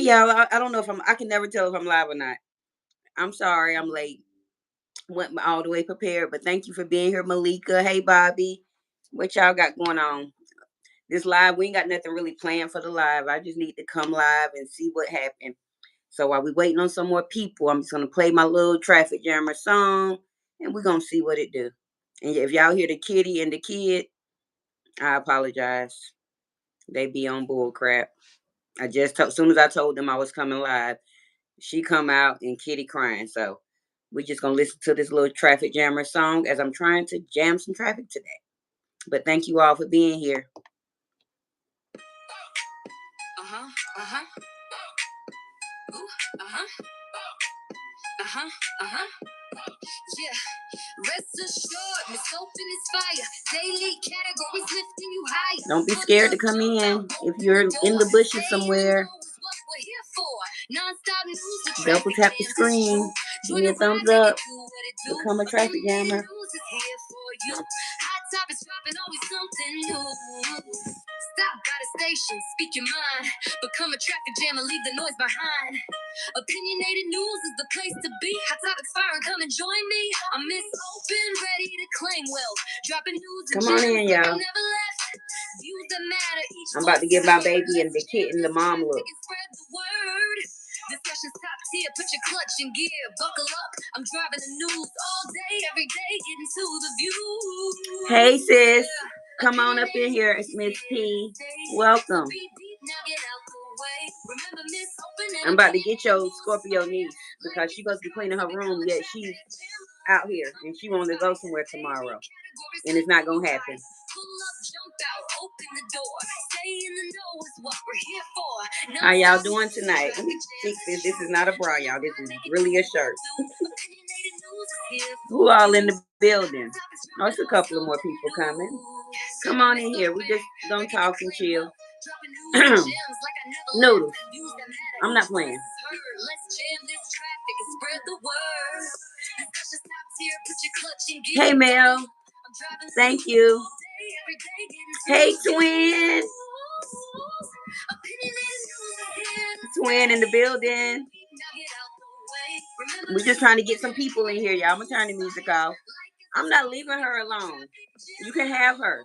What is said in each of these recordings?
y'all. I don't know if I can never tell if I'm live or not. I'm sorry, I'm late. Went all the way prepared, but thank you for being here, Malika. Hey, Bobby. What y'all got going on? This live, we ain't got nothing really planned for the live. I just need to come live and see what happened. So while we waiting on some more people, I'm just gonna play my little traffic jammer song, and we're gonna see what it do. And if y'all hear the kitty and the kid, I apologize. They be on bull crap. As soon as I told them I was coming live, she come out and kitty crying. So we're just gonna listen to this little traffic jammer song as I'm trying to jam some traffic today. But thank you all for being here. Uh-huh. Uh-huh. Ooh, uh-huh. Uh-huh. Uh-huh. Yeah. Rest assured, Miss Open is fire. Daily categories lifting you higher. Don't be scared to come in if you're in the bushes somewhere. Double tap the screen. Give me a thumbs up. Become a traffic jammer. Hot topics dropping, always something new. Stop by the station, speak your mind. Become a traffic jammer, leave the noise behind. Opinionated news is the place to be. Hot topics firing, come and join me. I'm Miss Open, ready to claim wealth. Dropping news. Come on in, y'all. Never left. Views that matter. I'm about to give my baby and the kitten the mom look. Spread the word. Discussion's top tier. Put your clutch in gear. Buckle up. I'm driving the news all day, every day, getting to the view. Hey, sis. Come on up in here. It's Miss P. Welcome. I'm about to get your Scorpio niece because she's supposed to be cleaning her room, yet she's out here and she wants to go somewhere tomorrow. And it's not going to happen. How y'all doing tonight? Let me fix this. This is not a bra, y'all. This is really a shirt. Who all in the building? Oh, it's a couple of more people coming. Come on in here. We just gonna talk and chill. Noodles. I'm not playing. Hey, Mel. Thank you. Hey, twin. Twin in the building. We're just trying to get some people in here, y'all. I'm gonna turn the music off. I'm not leaving her alone. You can have her.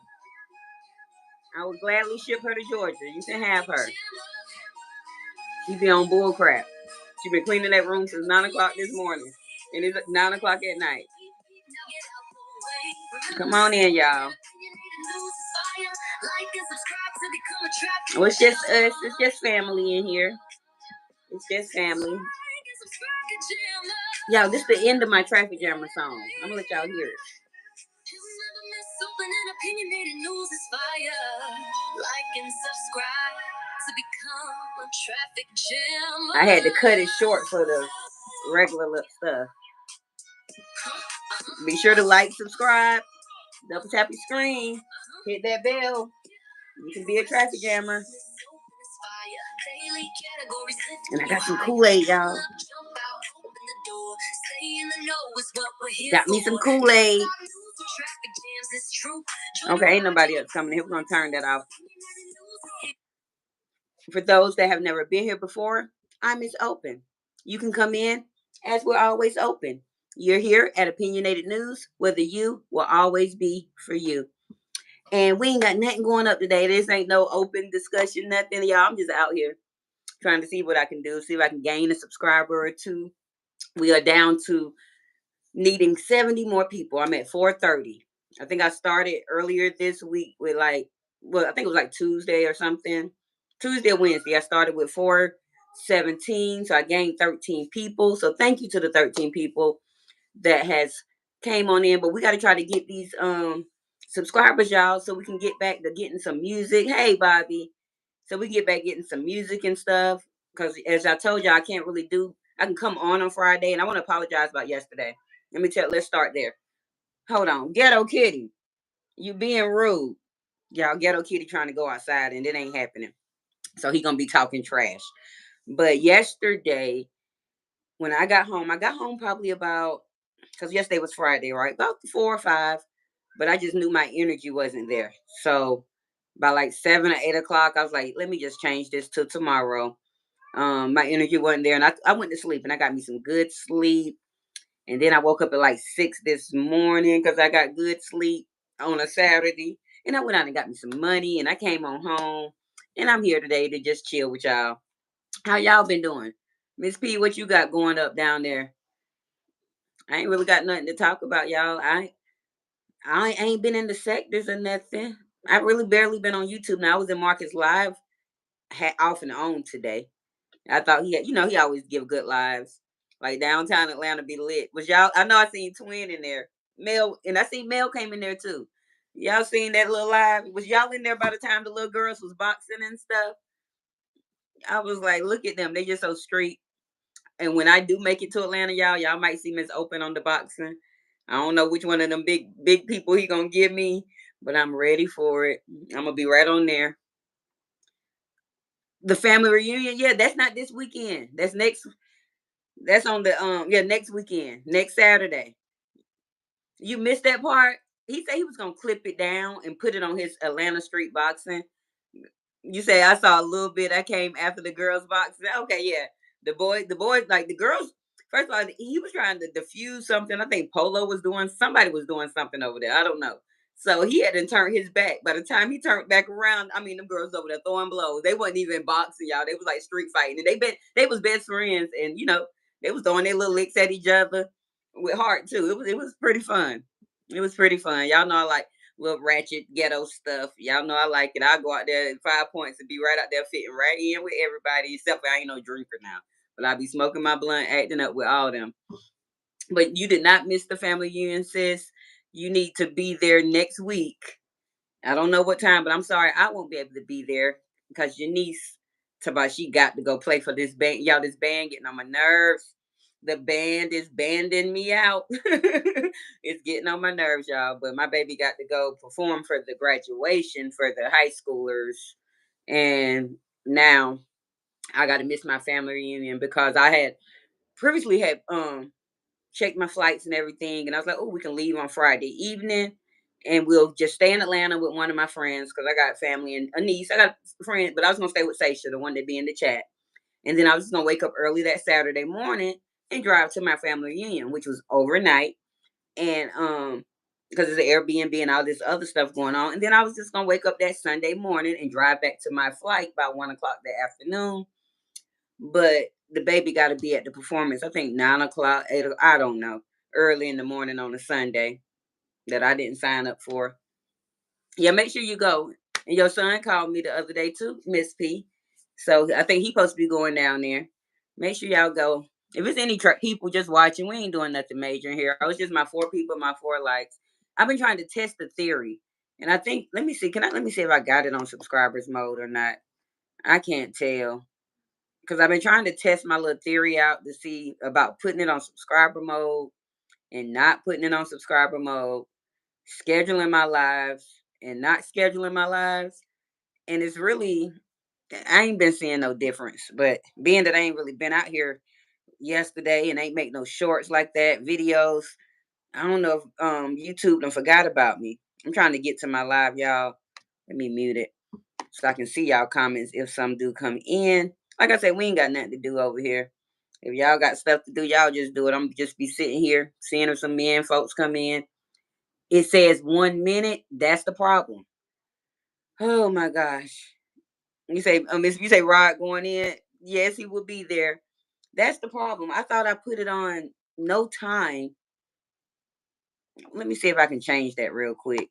I would gladly ship her to Georgia. You can have her. She be on bull crap. She been cleaning that room since 9 o'clock this morning. And it's 9 o'clock at night. Come on in, y'all. Well, it's just us. It's just family in here. It's just family. Y'all, this is the end of my traffic jammer song. I'm gonna let y'all hear it. Opinionated news is fire. Like and subscribe to become a traffic jammer. I had to cut it short for the regular stuff. Be sure to like, subscribe, double tap your screen, hit that bell. You can be a traffic jammer. And I got some Kool-Aid, y'all. Got me some Kool-Aid. Okay, ain't nobody else coming here. We're going to turn that off. For those that have never been here before, I'm Miss Open. You can come in as we're always open. You're here at Opinionated News, where the you will always be for you. And we ain't got nothing going up today. This ain't no open discussion, nothing, y'all. I'm just out here trying to see what I can do, see if I can gain a subscriber or two. We are down to needing 70 more people. I'm at 430. I think I started earlier this week with I think it was like Tuesday or something. Tuesday or Wednesday. I started with 417. So I gained 13 people. So thank you to the 13 people that has came on in. But we got to try to get these subscribers, y'all, so we can get back to getting some music. Hey, Bobby. So we can get back getting some music and stuff. Because as I told y'all, I can't really I can come on Friday. And I want to apologize about yesterday. Let's start there. Hold on. Ghetto Kitty. You being rude. Y'all, Ghetto Kitty trying to go outside and it ain't happening. So he gonna be talking trash. But yesterday, when I got home probably about, because yesterday was Friday, right? About 4 or 5. But I just knew my energy wasn't there. So by like 7 or 8 o'clock, I was like, let me just change this to tomorrow. My energy wasn't there, and I went to sleep, and I got me some good sleep. And then I woke up at like 6 this morning because I got good sleep on a Saturday. And I went out and got me some money, and I came on home. And I'm here today to just chill with y'all. How y'all been doing? Miss P, what you got going up down there? I ain't really got nothing to talk about, y'all. I ain't been in the sectors or nothing. I really barely been on YouTube. Now I was in Marcus Live, off and on today. I thought he had, he always give good lives. Like downtown Atlanta be lit. Was y'all? I know I seen Twin in there. Mel, and I seen Mel came in there too. Y'all seen that little live? Was y'all in there by the time the little girls was boxing and stuff? I was like, look at them. They just so street. And when I do make it to Atlanta, y'all might see Miss Open on the boxing. I don't know which one of them big people he gonna give me, but I'm ready for it. I'm gonna be right on there. The family reunion, yeah, that's not this weekend. That's next. That's on the next weekend, next Saturday. You missed that part. He said he was gonna clip it down and put it on his Atlanta Street Boxing. You say I saw a little bit. I came after the girls boxing. Okay, yeah. The boys, like the girls. First of all, he was trying to diffuse something. I think Polo was doing. Somebody was doing something over there. I don't know. So he had to turn his back. By the time he turned back around, I mean, them girls over there throwing blows. They wasn't even boxing, y'all. They was like street fighting, and they was best friends, and they was throwing their little licks at each other with heart too. It was pretty fun. It was pretty fun. Y'all know I like little ratchet ghetto stuff. Y'all know I like it. I go out there at 5 points and be right out there fitting right in with everybody, except for I ain't no drinker now. But I be smoking my blunt, acting up with all them. But you did not miss the family union, sis. You need to be there next week. I don't know what time, but I'm sorry I won't be able to be there because your niece, about she got to go play for this band. Y'all, this band getting on my nerves. The band is banding me out. It's getting on my nerves, y'all. But my baby got to go perform for the graduation for the high schoolers. And now I got to miss my family reunion because I had previously had checked my flights and everything. And I was like, oh, we can leave on Friday evening and we'll just stay in Atlanta with one of my friends because I got family and a niece. I got a friend, but I was going to stay with Seisha, the one that be in the chat. And then I was just going to wake up early that Saturday morning and drive to my family reunion, which was overnight. And because it's an Airbnb and all this other stuff going on. And then I was just going to wake up that Sunday morning and drive back to my flight by 1 o'clock that afternoon. But the baby got to be at the performance. I think 9 o'clock, 8. I don't know. Early in the morning on a Sunday that I didn't sign up for. Yeah, make sure you go. And your son called me the other day too, Miss P. So I think he supposed to be going down there. Make sure y'all go. If it's any people just watching, we ain't doing nothing major in here. I was just my 4 people, my 4 likes. I've been trying to test the theory, and I think let me see. Let me see if I got it on subscribers mode or not. I can't tell because I've been trying to test my little theory out to see about putting it on subscriber mode and not putting it on subscriber mode, scheduling my lives and not scheduling my lives. And it's really, I ain't been seeing no difference. But being that I ain't really been out here yesterday and ain't make no shorts like that, videos, I don't know if YouTube done forgot about me. I'm trying to get to my live, y'all. Let me mute it so I can see y'all comments if some do come in. Like I said, we ain't got nothing to do over here. If y'all got stuff to do, y'all just do it. I'm just be sitting here seeing if some men folks come in. It says 1 minute. That's the problem. Oh my gosh. You say Rod going in. Yes, he will be there. That's the problem. I thought I put it on no time. Let me see if I can change that real quick.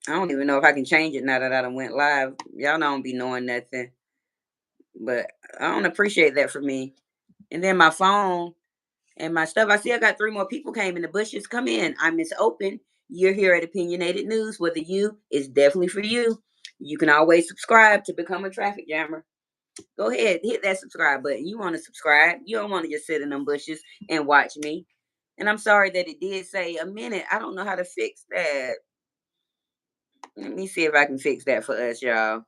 I don't even know if I can change it now that I done went live. Y'all don't be knowing nothing. But I don't appreciate that for me. And then my phone and my stuff. I see I got 3 more people came in the bushes. Come in. I'm Miss Open. You're here at Opinionated News. Whether you is definitely for you. You can always subscribe to become a traffic jammer. Go ahead, hit that subscribe button. You want to subscribe. You don't want to just sit in them bushes and watch me. And I'm sorry that it did say a minute. I don't know how to fix that. Let me see if I can fix that for us, y'all.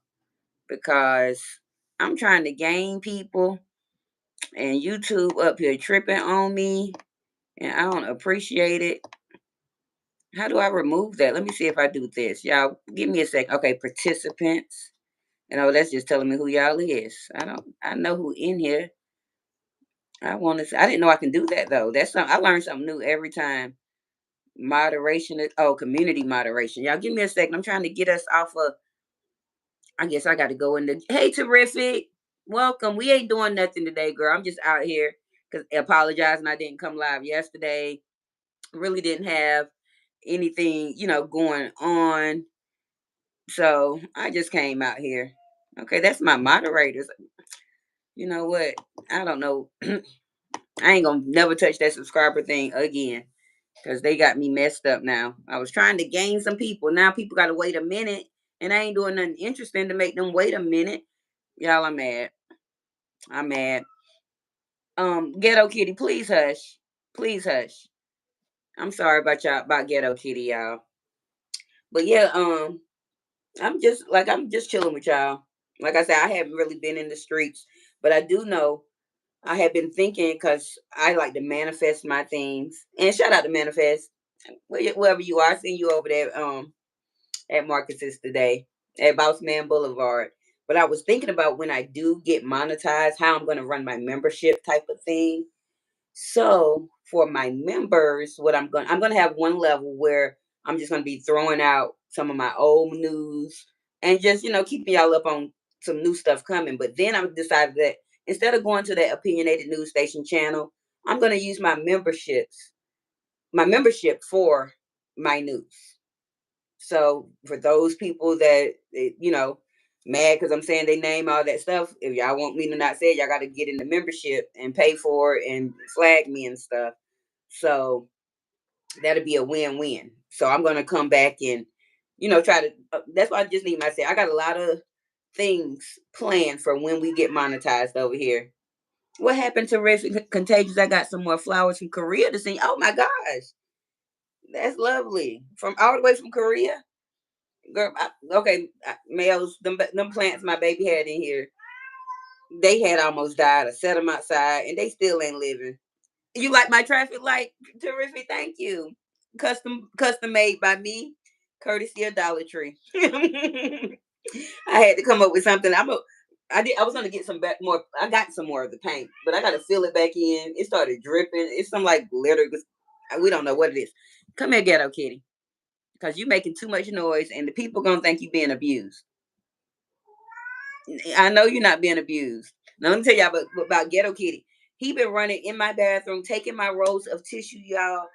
Because I'm trying to gain people and YouTube up here tripping on me. And I don't appreciate it. How do I remove that? Let me see if I do this. Y'all, give me a sec. Okay, participants. And oh, that's just telling me who y'all is. I know who in here. I didn't know I can do that though. I learn something new every time. Moderation community moderation. Y'all give me a second. I'm trying to get us off of, I guess I got to go in the, hey, terrific. Welcome. We ain't doing nothing today, girl. I'm just out here because apologizing. I didn't come live yesterday. Really didn't have anything, going on. So I just came out here. Okay, that's my moderators. You know what? I don't know. I ain't gonna never touch that subscriber thing again because they got me messed up now. I was trying to gain some people. Now people gotta wait a minute, and I ain't doing nothing interesting to make them wait a minute. Y'all, I'm mad. I'm mad. Ghetto Kitty, please hush. Please hush. I'm sorry about y'all about Ghetto Kitty, y'all. But yeah, I'm just chilling with y'all. Like I said, I haven't really been in the streets, but I do know I have been thinking because I like to manifest my things. And shout out to Manifest. Wherever you are, I seen you over there at Marcus's today at Boss Man Boulevard. But I was thinking about when I do get monetized, how I'm gonna run my membership type of thing. So for my members, I'm gonna have one level where I'm just gonna be throwing out some of my old news and just keeping y'all up on some new stuff coming. But then I've decided that instead of going to that opinionated news station channel, I'm gonna use my membership for my news. So for those people that mad because I'm saying they name all that stuff, if y'all want me to not say it, y'all got to get in the membership and pay for it and flag me and stuff. So that'll be a win-win. So I'm gonna come back and try to. That's why I just need myself. I got a lot of things planned for when we get monetized over here. What happened to Riff Contagious? I got some more flowers from Korea to sing. Oh my gosh, that's lovely. From all the way from Korea. Girl, okay, males, them plants my baby had in here, they had almost died. I set them outside, and they still ain't living. You like my traffic light? Terrific, thank you. Custom made by me, courtesy of Dollar Tree. I had to come up with something. I was gonna get some back more. I got some more of the paint, but I gotta fill it back in. It started dripping. It's some like glitter. We don't know what it is. Come here, Ghetto Kitty, because you making too much noise, and the people gonna think you being abused. I know you're not being abused. Now let me tell y'all about Ghetto Kitty. He been running in my bathroom, taking my rolls of tissue, y'all,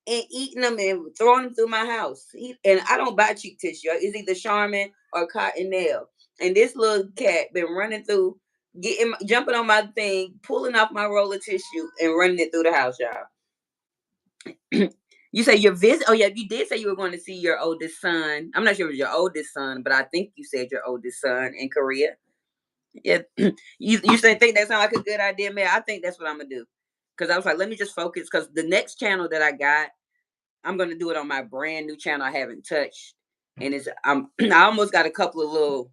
and eating them and throwing them through my house. And I don't buy cheap tissue. It's either Charmin or Cottonelle. And this little cat been running through, jumping on my thing, pulling off my roll of tissue and running it through the house, y'all. You say you're visit. Oh yeah, you did say you were going to see your oldest son. I'm not sure if it was your oldest son, but I think you said your oldest son in Korea. Yeah, you think that sound like a good idea, man? I think that's what I'm gonna do. Cause I was like, let me just focus. Cause the next channel that I got, I'm gonna do it on my brand new channel I haven't touched, and I almost got a couple of little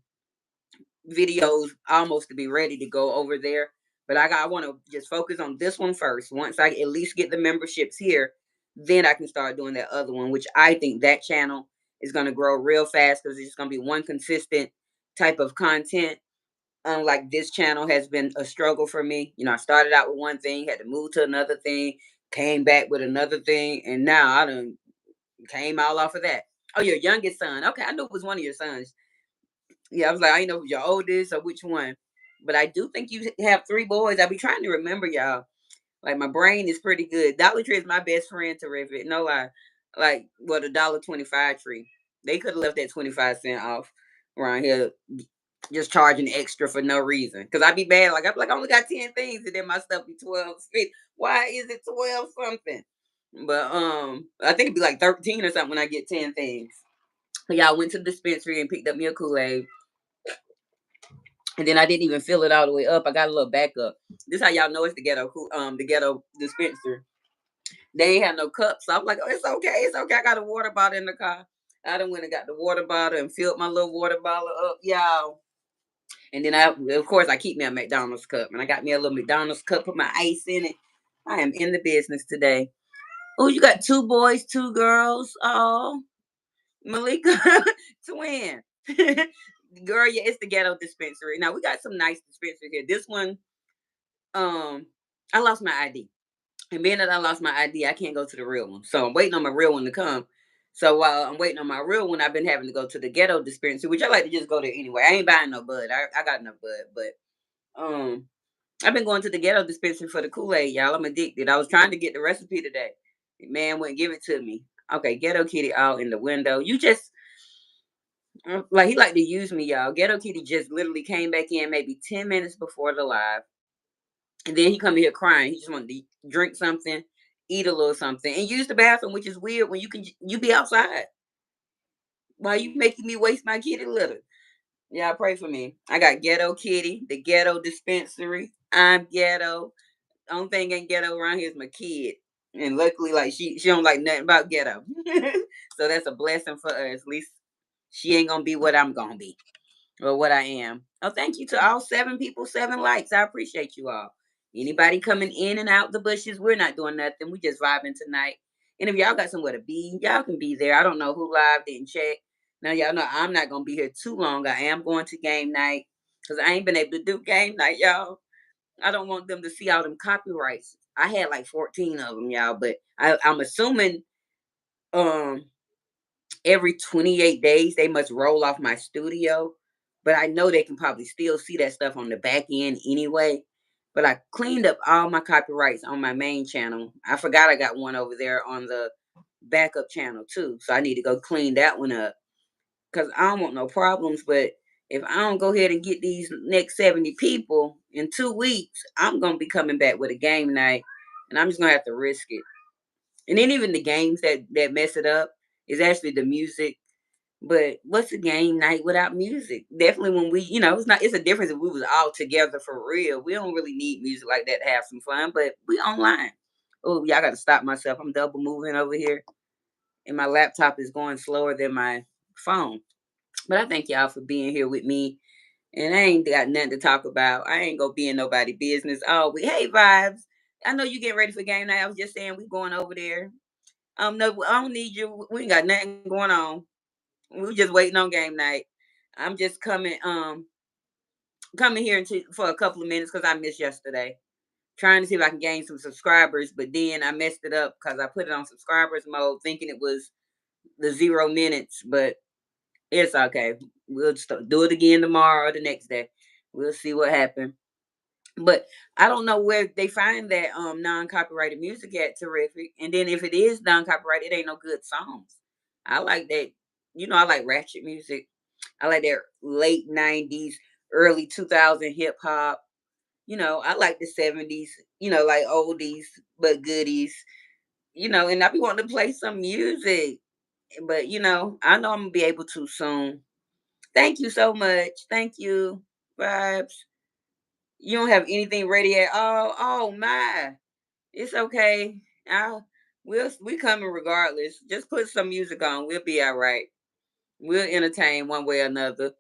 videos almost to be ready to go over there. But I want to just focus on this one first. Once I at least get the memberships here, then I can start doing that other one, which I think that channel is gonna grow real fast because it's gonna be one consistent type of content. Unlike this channel has been a struggle for me. I started out with one thing, had to move to another thing, came back with another thing, and now I done came all off of that. Oh, your youngest son. Okay, I knew it was one of your sons. Yeah, I was like, I didn't know if your oldest or which one. But I do think you have three boys. I be trying to remember y'all. Like my brain is pretty good. Dollar Tree is my best friend, terrific. No lie. Like what, $1.25 tree. They could have left that 25 cents off around here, just charging extra for no reason. Cause I be mad, like I'm like, I only got 10 things, and then my stuff be 12. Why is it 12 something? But I think it'd be like 13 or something when I get 10 things. So y'all went to the dispensary and picked up me a Kool-Aid. And then I didn't even fill it all the way up. I got a little backup. This how y'all know it's the ghetto dispensary. They ain't have no cups. So I'm like, oh, it's okay. It's okay. I got a water bottle in the car. I done went and got the water bottle and filled my little water bottle up, y'all. And then of course, I keep me a McDonald's cup. And I got me a little McDonald's cup, put my ice in it. I am in the business today. Oh, you got two boys, two girls. Oh, Malika, twin. Girl, yeah, it's the ghetto dispensary. Now we got some nice dispensary here. This one, I lost my ID. And being that I lost my ID, I can't go to the real one. So I'm waiting on my real one to come. So while I'm waiting on my real one, I've been having to go to the ghetto dispensary, which I like to just go there anyway. I ain't buying no bud. I got enough bud, but I've been going to the ghetto dispensary for the Kool-Aid, y'all. I'm addicted. I was trying to get the recipe today. The man wouldn't give it to me. Okay, Ghetto Kitty out in the window. You just like he like to use me, y'all. Ghetto Kitty just literally came back in maybe 10 minutes before the live. And then he come in here crying. He just wanted to drink something, eat a little something, and use the bathroom, which is weird when you be outside. Why you making me waste my kitty litter? Y'all pray for me. I got Ghetto Kitty, the ghetto dispensary. I'm ghetto. Only thing ain't ghetto around here is my kid. And luckily, like she don't like nothing about ghetto. So that's a blessing for us. At least she ain't gonna be what I'm gonna be. Or what I am. Oh, thank you to all 7 people, 7 likes. I appreciate you all. Anybody coming in and out the bushes, we're not doing nothing. We just vibing tonight. And if y'all got somewhere to be, y'all can be there. I don't know who live didn't check. Now y'all know I'm not gonna be here too long. I am going to game night because I ain't been able to do game night, y'all. I don't want them to see all them copyrights. I had like 14 of them, y'all, but I'm assuming um every 28 days they must roll off my studio, but I know they can probably still see that stuff on the back end anyway. But I cleaned up all my copyrights on my main channel. I forgot I got one over there on the backup channel too, so I need to go clean that one up because I don't want no problems. But if I don't go ahead and get these next 70 people in 2 weeks, I'm gonna be coming back with a game night, and I'm just gonna have to risk it. And then even the games that mess it up is actually the music. But what's a game night without music? Definitely when it's a difference if we was all together for real. We don't really need music like that to have some fun, but we online. Oh, y'all gotta stop myself. I'm double moving over here. And my laptop is going slower than my phone. But I thank y'all for being here with me. And I ain't got nothing to talk about. I ain't gonna be in nobody business. Oh, hey vibes. I know you getting ready for game night. I was just saying we going over there. No, I don't need you. We ain't got nothing going on. We just waiting on game night. I'm just coming here for a couple of minutes because I missed yesterday. Trying to see if I can gain some subscribers, but then I messed it up because I put it on subscribers mode, thinking it was the 0 minutes. But it's okay. We'll do it again tomorrow or the next day. We'll see what happens. But I don't know where they find that non-copyrighted music at Terrific. And then if it is non-copyrighted, it ain't no good songs. I like that. I like ratchet music. I like that late 90s, early 2000 hip hop. I like the 70s, like oldies but goodies. And I be wanting to play some music. But I know I'm gonna be able to soon. Thank you so much. Thank you. Vibes. You don't have anything ready at all. Oh my. It's okay. We coming regardless. Just put some music on. We'll be all right. We'll entertain one way or another.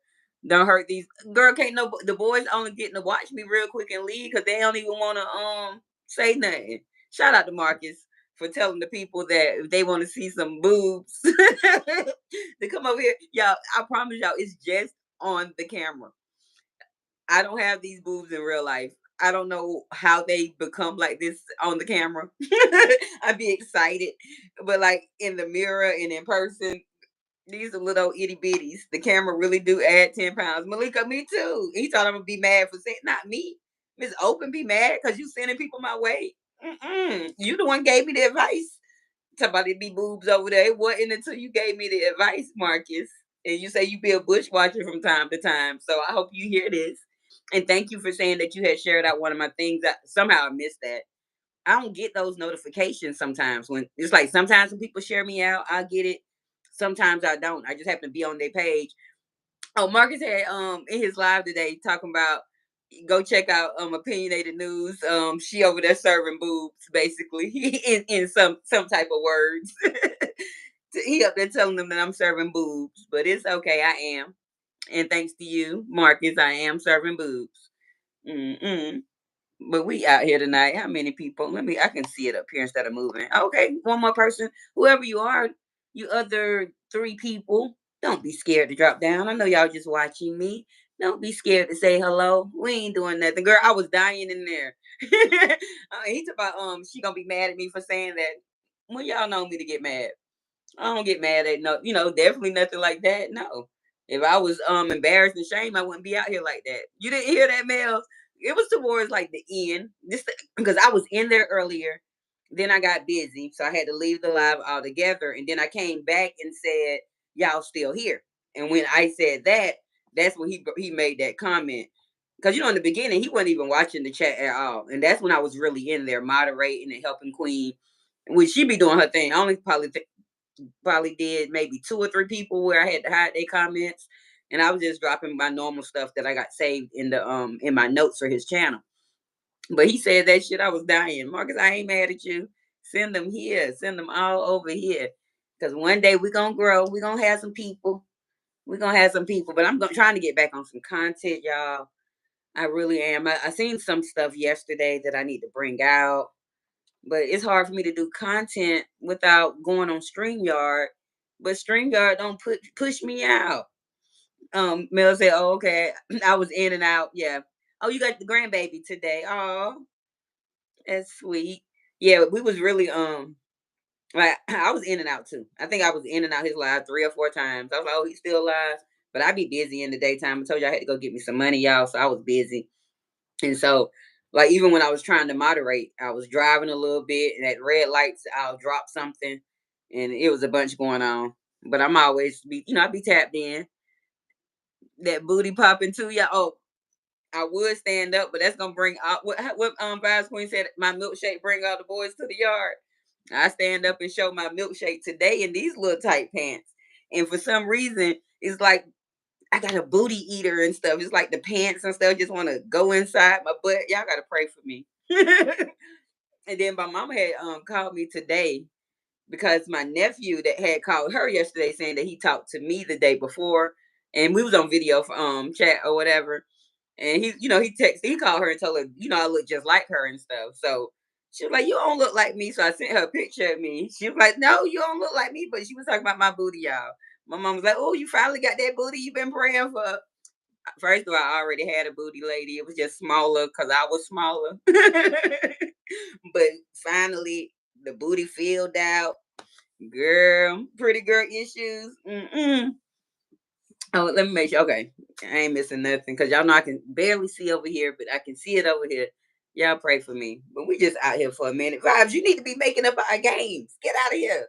Don't hurt these girl. Can't no the boys only getting to watch me real quick and leave because they don't even want to say nothing. Shout out to Marcus for telling the people that if they want to see some boobs, to come over here, y'all. I promise y'all, it's just on the camera. I don't have these boobs in real life. I don't know how they become like this on the camera. I'd be excited, but like in the mirror and in person, these are little itty bitties. The camera really do add 10 pounds. Malika, me too. He thought I'm gonna be mad for saying not me. Miss Open be mad because you sending people my way. You the one gave me the advice. Somebody be boobs over there. It wasn't until you gave me the advice, Marcus. And you say you be a bushwatcher from time to time. So I hope you hear this. And thank you for saying that you had shared out one of my things. Somehow I missed that. I don't get those notifications sometimes when it's like sometimes when people share me out, I get it. Sometimes I don't. I just happen to be on their page. Oh, Marcus had in his live today talking about go check out opinionated news. She over there serving boobs basically in some type of words. He up there telling them that I'm serving boobs, but it's okay. I am, and thanks to you, Marcus, I am serving boobs. Mm-mm. But we out here tonight. How many people? I can see it up here instead of moving. Okay, one more person. Whoever you are, you other 3 people. Don't be scared to drop down. I know y'all just watching me. Don't be scared to say hello. We ain't doing nothing. Girl, I was dying in there. He talk about she gonna be mad at me for saying that. When y'all know me to get mad. I don't get mad at no, definitely nothing like that. No. If I was embarrassed and shame, I wouldn't be out here like that. You didn't hear that, Mel? It was towards like the end. This because I was in there earlier. Then I got busy, so I had to leave the live altogether. And then I came back and said, "Y'all still here?" And when I said that, that's when he made that comment. Because in the beginning he wasn't even watching the chat at all, and that's when I was really in there moderating and helping Queen. When she be doing her thing, I only probably did maybe two or three people where I had to hide their comments, and I was just dropping my normal stuff that I got saved in my notes for his channel. But he said that shit, I was dying. Marcus, I ain't mad at you. Send them here. Send them all over here. Because one day we're gonna grow. We're gonna have some people. We're gonna have some people. But trying to get back on some content, y'all. I really am. I seen some stuff yesterday that I need to bring out, but it's hard for me to do content without going on StreamYard. But StreamYard don't push me out. Mel said, "Oh, okay." I was in and out. Yeah. Oh, you got the grandbaby today. Oh, that's sweet. Yeah, we was really like I was in and out too. I think I was in and out his live 3 or 4 times. I was like, "Oh, he's still alive," but I be busy in the daytime. I told you I had to go get me some money, y'all, so I was busy. And so, like, even when I was trying to moderate, I was driving a little bit, and at red lights, I'll drop something, and it was a bunch going on. But I'm always I be tapped in. That booty popping too, yeah. Oh, I would stand up, but that's gonna bring out what Vibes Queen said. My milkshake bring all the boys to the yard. I stand up and show my milkshake today in these little tight pants, and for some reason, it's like I got a booty eater and stuff. It's like the pants and stuff just want to go inside my butt. Y'all gotta pray for me. And then my mama had called me today because my nephew that had called her yesterday saying that he talked to me the day before, and we was on video for chat or whatever. And he called her and told her, I look just like her and stuff. So she was like, "You don't look like me." So I sent her a picture of me. She was like, "No, you don't look like me." But she was talking about my booty, y'all. My mom was like, "Oh, you finally got that booty you've been praying for." First of all, I already had a booty lady. It was just smaller because I was smaller. But finally, the booty filled out. Girl, pretty girl issues. Mm-mm. Oh, let me make sure. Okay, I ain't missing nothing because y'all know I can barely see over here, but I can see it over here. Y'all pray for me. But we just out here for a minute. Vibes, you need to be making up our games. Get out of here.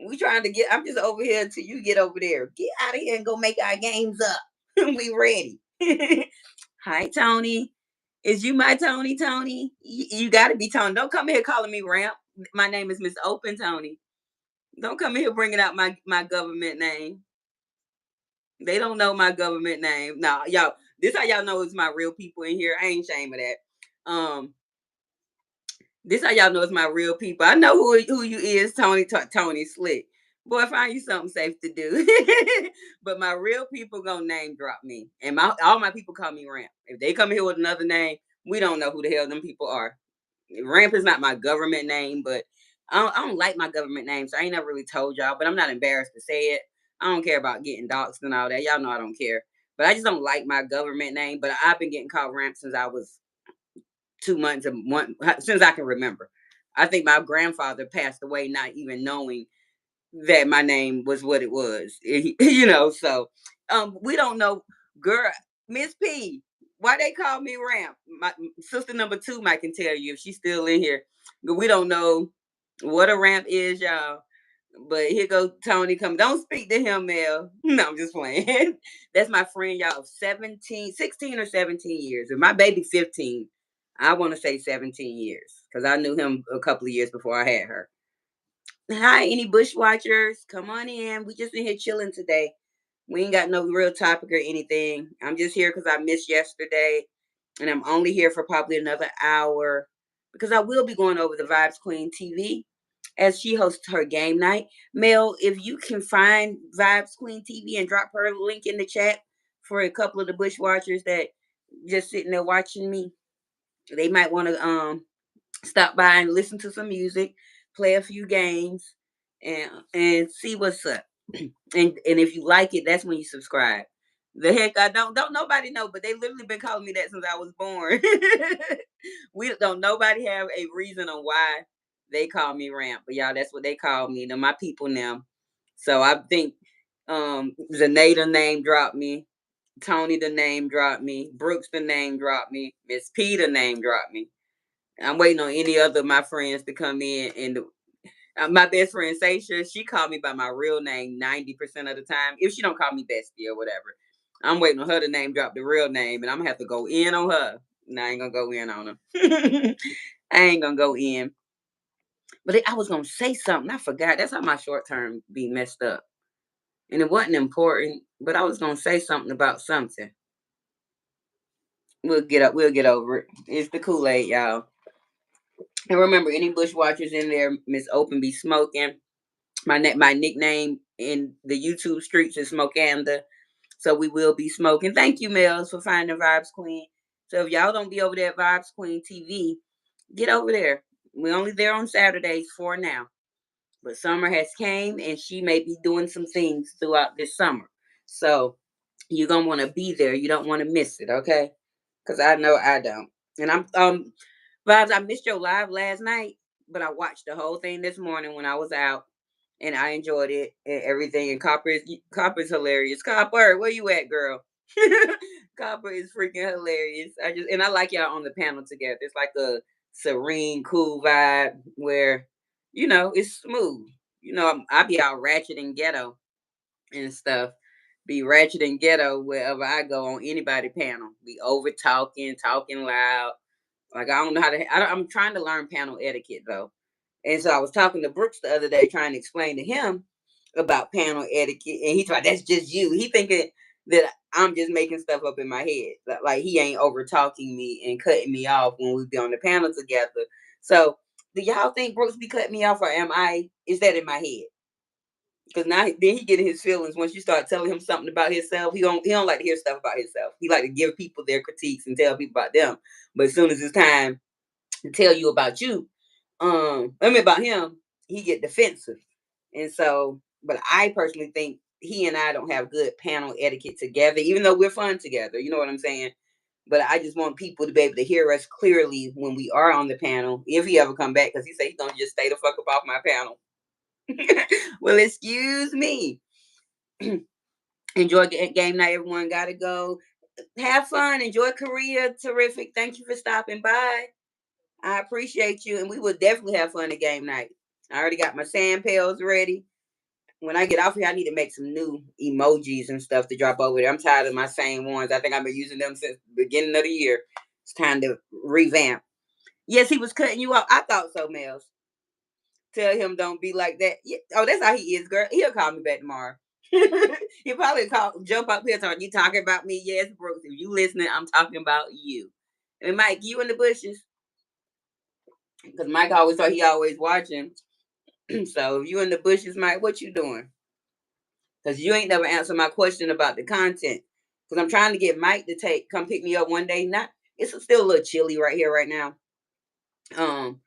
We trying to get. I'm just over here until you get over there. Get out of here and go make our games up. We ready. Hi, Tony. Is you my Tony? Tony, you got to be Tony. Don't come here calling me Ramp. My name is Miss Open Tony. Don't come here bringing out my government name. They don't know my government name. No, y'all. This how y'all know it's my real people in here. I ain't ashamed of that. This how y'all know it's my real people. I know who you is, Tony. Tony Slick. Boy, find you something safe to do. But my real people gonna name drop me, and all my people call me Ramp. If they come here with another name, we don't know who the hell them people are. Ramp is not my government name, but I don't like my government name, so I ain't never really told y'all. But I'm not embarrassed to say it. I don't care about getting doxxed and all that. Y'all know I don't care. But I just don't like my government name. But I've been getting called Ramp since I was 2 months and since I can remember. I think my grandfather passed away not even knowing that my name was what it was. So we don't know, girl. Miss P, why they call me Ramp? My sister number 2 might can tell you if she's still in here. We don't know what a ramp is, y'all. But here goes Tony come. Don't speak to him, Mel. No, I'm just playing. That's my friend, y'all, of 16 or 17 years. And my baby 15. I want to say 17 years. Because I knew him a couple of years before I had her. Hi, any bush watchers? Come on in. We just in here chilling today. We ain't got no real topic or anything. I'm just here because I missed yesterday. And I'm only here for probably another hour. Because I will be going over the Vibes Queen TV as she hosts her game night. Mel, if you can find Vibes Queen TV and drop her link in the chat for a couple of the bush watchers that just sitting there watching me, they might want to stop by and listen to some music, play a few games, and see what's up. And if you like it, that's when you subscribe. The heck I don't nobody know, but they literally been calling me that since I was born. We don't nobody have a reason on why they call me Ramp, but y'all, that's what they call me. They're my people now. So I think Zaneta name dropped me, Tony the name dropped me, Brooks the name dropped me, Miss P the name dropped me. I'm waiting on any other of my friends to come in and my best friend Seisha, she called me by my real name 90% of the time. If she don't call me bestie or whatever, I'm waiting on her to name drop the real name, and I'm gonna have to go in on her. No, I ain't gonna go in on her. I ain't gonna go in. But I was gonna say something. I forgot. That's how my short term be messed up, and it wasn't important. But I was gonna say something about something. We'll get up. We'll get over it. It's the Kool Aid, y'all. And remember, any bushwatchers in there, Miss Open be smoking. My nickname in the YouTube streets is Smokanda. So we will be smoking. Thank you, Mel's, for finding Vibes Queen. So if y'all don't be over there at Vibes Queen TV, get over there. We're only there on Saturdays for now. But summer has came and she may be doing some things throughout this summer. So you're gonna want to be there. You don't want to miss it, okay? Because I know I don't. And I'm Vibes, I missed your live last night, but I watched the whole thing this morning when I was out, and I enjoyed it and everything. And Copper's hilarious. Copper, where you at, girl? Copper is freaking hilarious. I like y'all on the panel together. It's like a serene, cool vibe where it's smooth. I be out ratchet and ghetto and stuff. Be ratchet and ghetto wherever I go on anybody panel. Be over talking loud. Like I don't know how to. I'm trying to learn panel etiquette though, and so I was talking to Brooks the other day, trying to explain to him about panel etiquette, and he thought that's just you. He thinking that I'm just making stuff up in my head, like he ain't over talking me and cutting me off when we be on the panel together. So, do y'all think Brooks be cutting me off, or am I? Is that in my head? Because now then he getting his feelings once you start telling him something about himself. He don't like to hear stuff about himself. He like to give people their critiques and tell people about them. But as soon as it's time to tell you about you, about him, he get defensive. And so, but I personally think he and I don't have good panel etiquette together, even though we're fun together. You know what I'm saying? But I just want people to be able to hear us clearly when we are on the panel, if he ever come back, because he said he's gonna just stay the fuck up off my panel. Well, excuse me. Enjoy game night, everyone. Gotta go. Have fun. Enjoy Korea. Terrific. Thank you for stopping by. I appreciate you, and we will definitely have fun at game night. I already got my sand pails ready. When I get off here, I need to make some new emojis and stuff to drop over there. I'm tired of my same ones. I think I've been using them since the beginning of the year. It's time to revamp. Yes, he was cutting you off. I thought so, Mels. Tell him don't be like that. Yeah. Oh, that's how he is, girl. He'll call me back tomorrow. He'll probably jump up here talking. You talking about me? Yes, Brooks. If you listening, I'm talking about you. And Mike, you in the bushes? Because Mike always thought he always watching. So if you in the bushes, Mike, what you doing? Because you ain't never answered my question about the content. Because I'm trying to get Mike to come pick me up one day. Not It's still a little chilly right here right now. Um,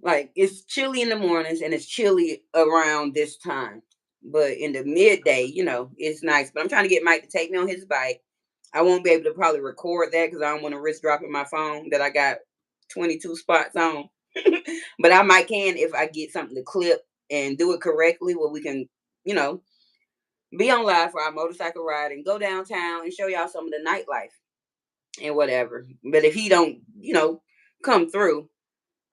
like it's chilly in the mornings and it's chilly around this time. But in the midday, it's nice. But I'm trying to get Mike to take me on his bike. I won't be able to probably record that because I don't want to risk dropping my phone that I got 22 spots on. But I might can if I get something to clip and do it correctly where we can, you know, be on live for our motorcycle ride and go downtown and show y'all some of the nightlife and whatever. But if he don't, come through,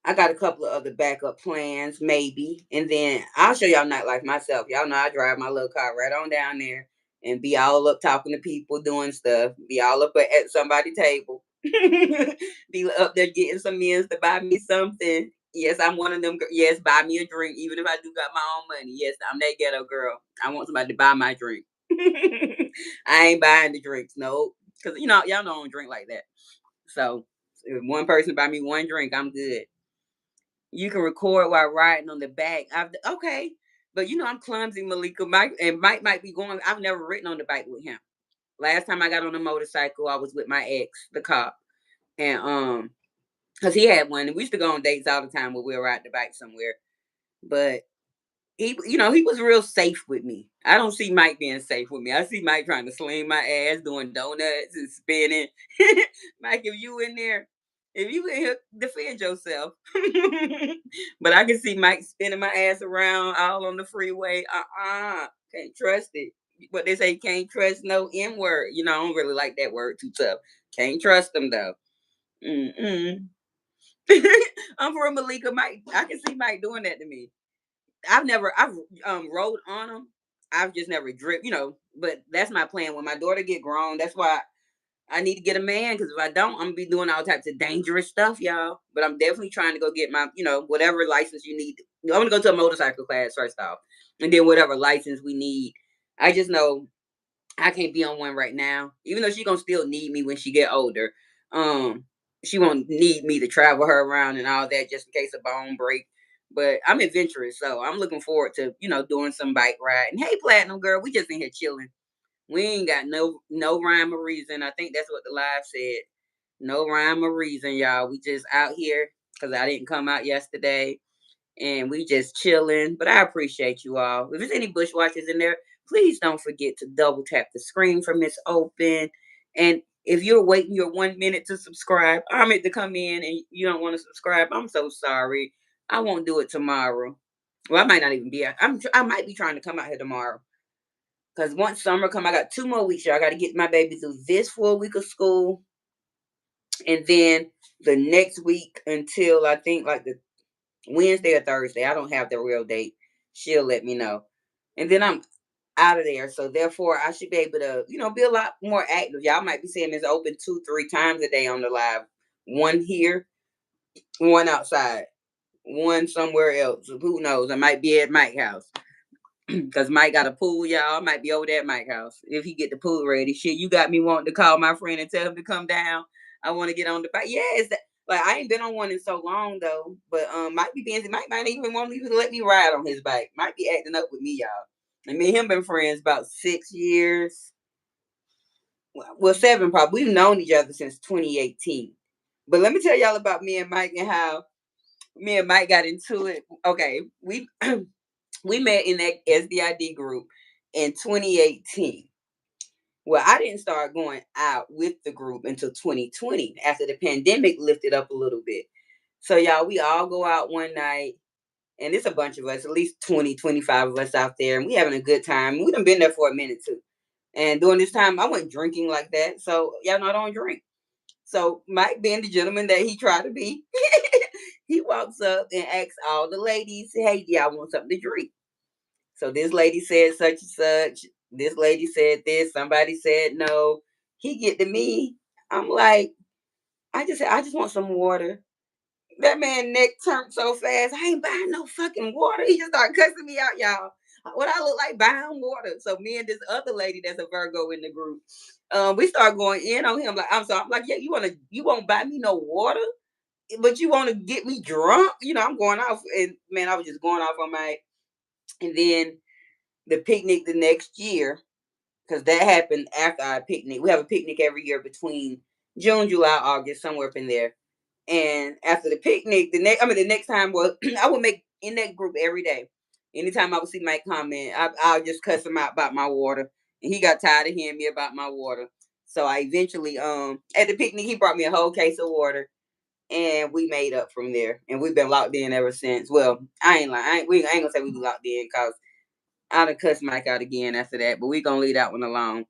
I got a couple of other backup plans, maybe. And then I'll show y'all nightlife myself. Y'all know I drive my little car right on down there and be all up talking to people, doing stuff. Be all up at somebody's table. Be up there getting some meals to buy me something. Yes, I'm one of them. Yes, buy me a drink, even if I do got my own money. Yes, I'm that ghetto girl. I want somebody to buy my drink. I ain't buying the drinks, no, because y'all know I don't drink like that. So if one person buy me one drink, I'm good. You can record while riding on the back. Okay, but I'm clumsy, Malika. Mike might be going. I've never ridden on the bike with him. Last time I got on a motorcycle, I was with my ex, the cop, and because he had one, and we used to go on dates all the time where we'll ride the bike somewhere. But he was real safe with me. I don't see Mike being safe with me. I see Mike trying to sling my ass, doing donuts and spinning. Mike, if you in here, defend yourself. But I can see Mike spinning my ass around all on the freeway. Can't trust it. But they say you can't trust no N word. I don't really like that word too tough. Can't trust them though. Mm-mm. I'm from Malika. Mike, I can see Mike doing that to me. I've rode on them. I've just never driven. But that's my plan. When my daughter get grown, that's why I need to get a man. Because if I don't, I'm gonna be doing all types of dangerous stuff, y'all. But I'm definitely trying to go get my whatever license you need. I'm gonna go to a motorcycle class first off, and then whatever license we need. I just know I can't be on one right now, even though she gonna still need me when she get older. Um, she won't need me to travel her around and all that just in case a bone break. But I'm adventurous, so I'm looking forward to doing some bike ride. And hey, Platinum Girl, we just in here chilling. We ain't got no rhyme or reason. I think that's what the live said. No rhyme or reason, y'all. We just out here because I didn't come out yesterday and we just chilling. But I appreciate you all. If there's any bushwhackers in there, please don't forget to double tap the screen for Miss Open. And if you're waiting your 1 minute to subscribe, I'm meant to come in and you don't want to subscribe, I'm so sorry. I won't do it tomorrow. Well, I might not even be. I might be trying to come out here tomorrow. Cause once summer come, I got 2 more weeks. Y'all got to get my baby through this full week of school, and then the next week until I think like the Wednesday or Thursday. I don't have the real date. She'll let me know. And then I'm out of there. So therefore I should be able to be a lot more active. Y'all might be seeing this open 2-3 times a day on the live. One here, one outside, one somewhere else. Who knows? I might be at Mike's house. Cause Mike got a pool, y'all. I might be over there at Mike's house if he get the pool ready. Shit, you got me wanting to call my friend and tell him to come down. I want to get on the bike. Yeah, it's that. Like I ain't been on one in so long though. But Mike be busy. Mike might even want to even let me ride on his bike. Might be acting up with me, y'all. And me and him been friends about 6 years. Well, 7 probably. We've known each other since 2018. But let me tell y'all about me and Mike and how me and Mike got into it. Okay, we met in that SDID group in 2018. Well, I didn't start going out with the group until 2020 after the pandemic lifted up a little bit. So, y'all, we all go out one night, and it's a bunch of us, at least 20, 25 of us out there, and we having a good time. We done been there for a minute, too. And during this time, I wasn't drinking like that. So, y'all know I don't drink. So, Mike being the gentleman that he tried to be, he walks up and asks all the ladies, hey, y'all want something to drink? So this lady said such and such. This lady said this. Somebody said no. He get to me. I'm like, I just want some water. That man neck turned so fast. I ain't buying no fucking water. He just started cussing me out, y'all. What I look like buying water. So me and this other lady that's a Virgo in the group, we start going in on him. Like I'm like, yeah, you won't buy me no water, but you want to get me drunk. I'm going off, and man, I was just going off on my. And then the picnic the next year, because that happened after our picnic. We have a picnic every year between June, July, August, somewhere up in there. And after the picnic, the next time was I would make in that group every day. Anytime I would see Mike comment, I'll just cuss him out about my water. And he got tired of hearing me about my water. So I eventually, at the picnic, he brought me a whole case of water, and we made up from there. And we've been locked in ever since. Well, I ain't lying. I ain't gonna say we locked in because I done cussed Mike out again after that, but we're gonna leave that one alone.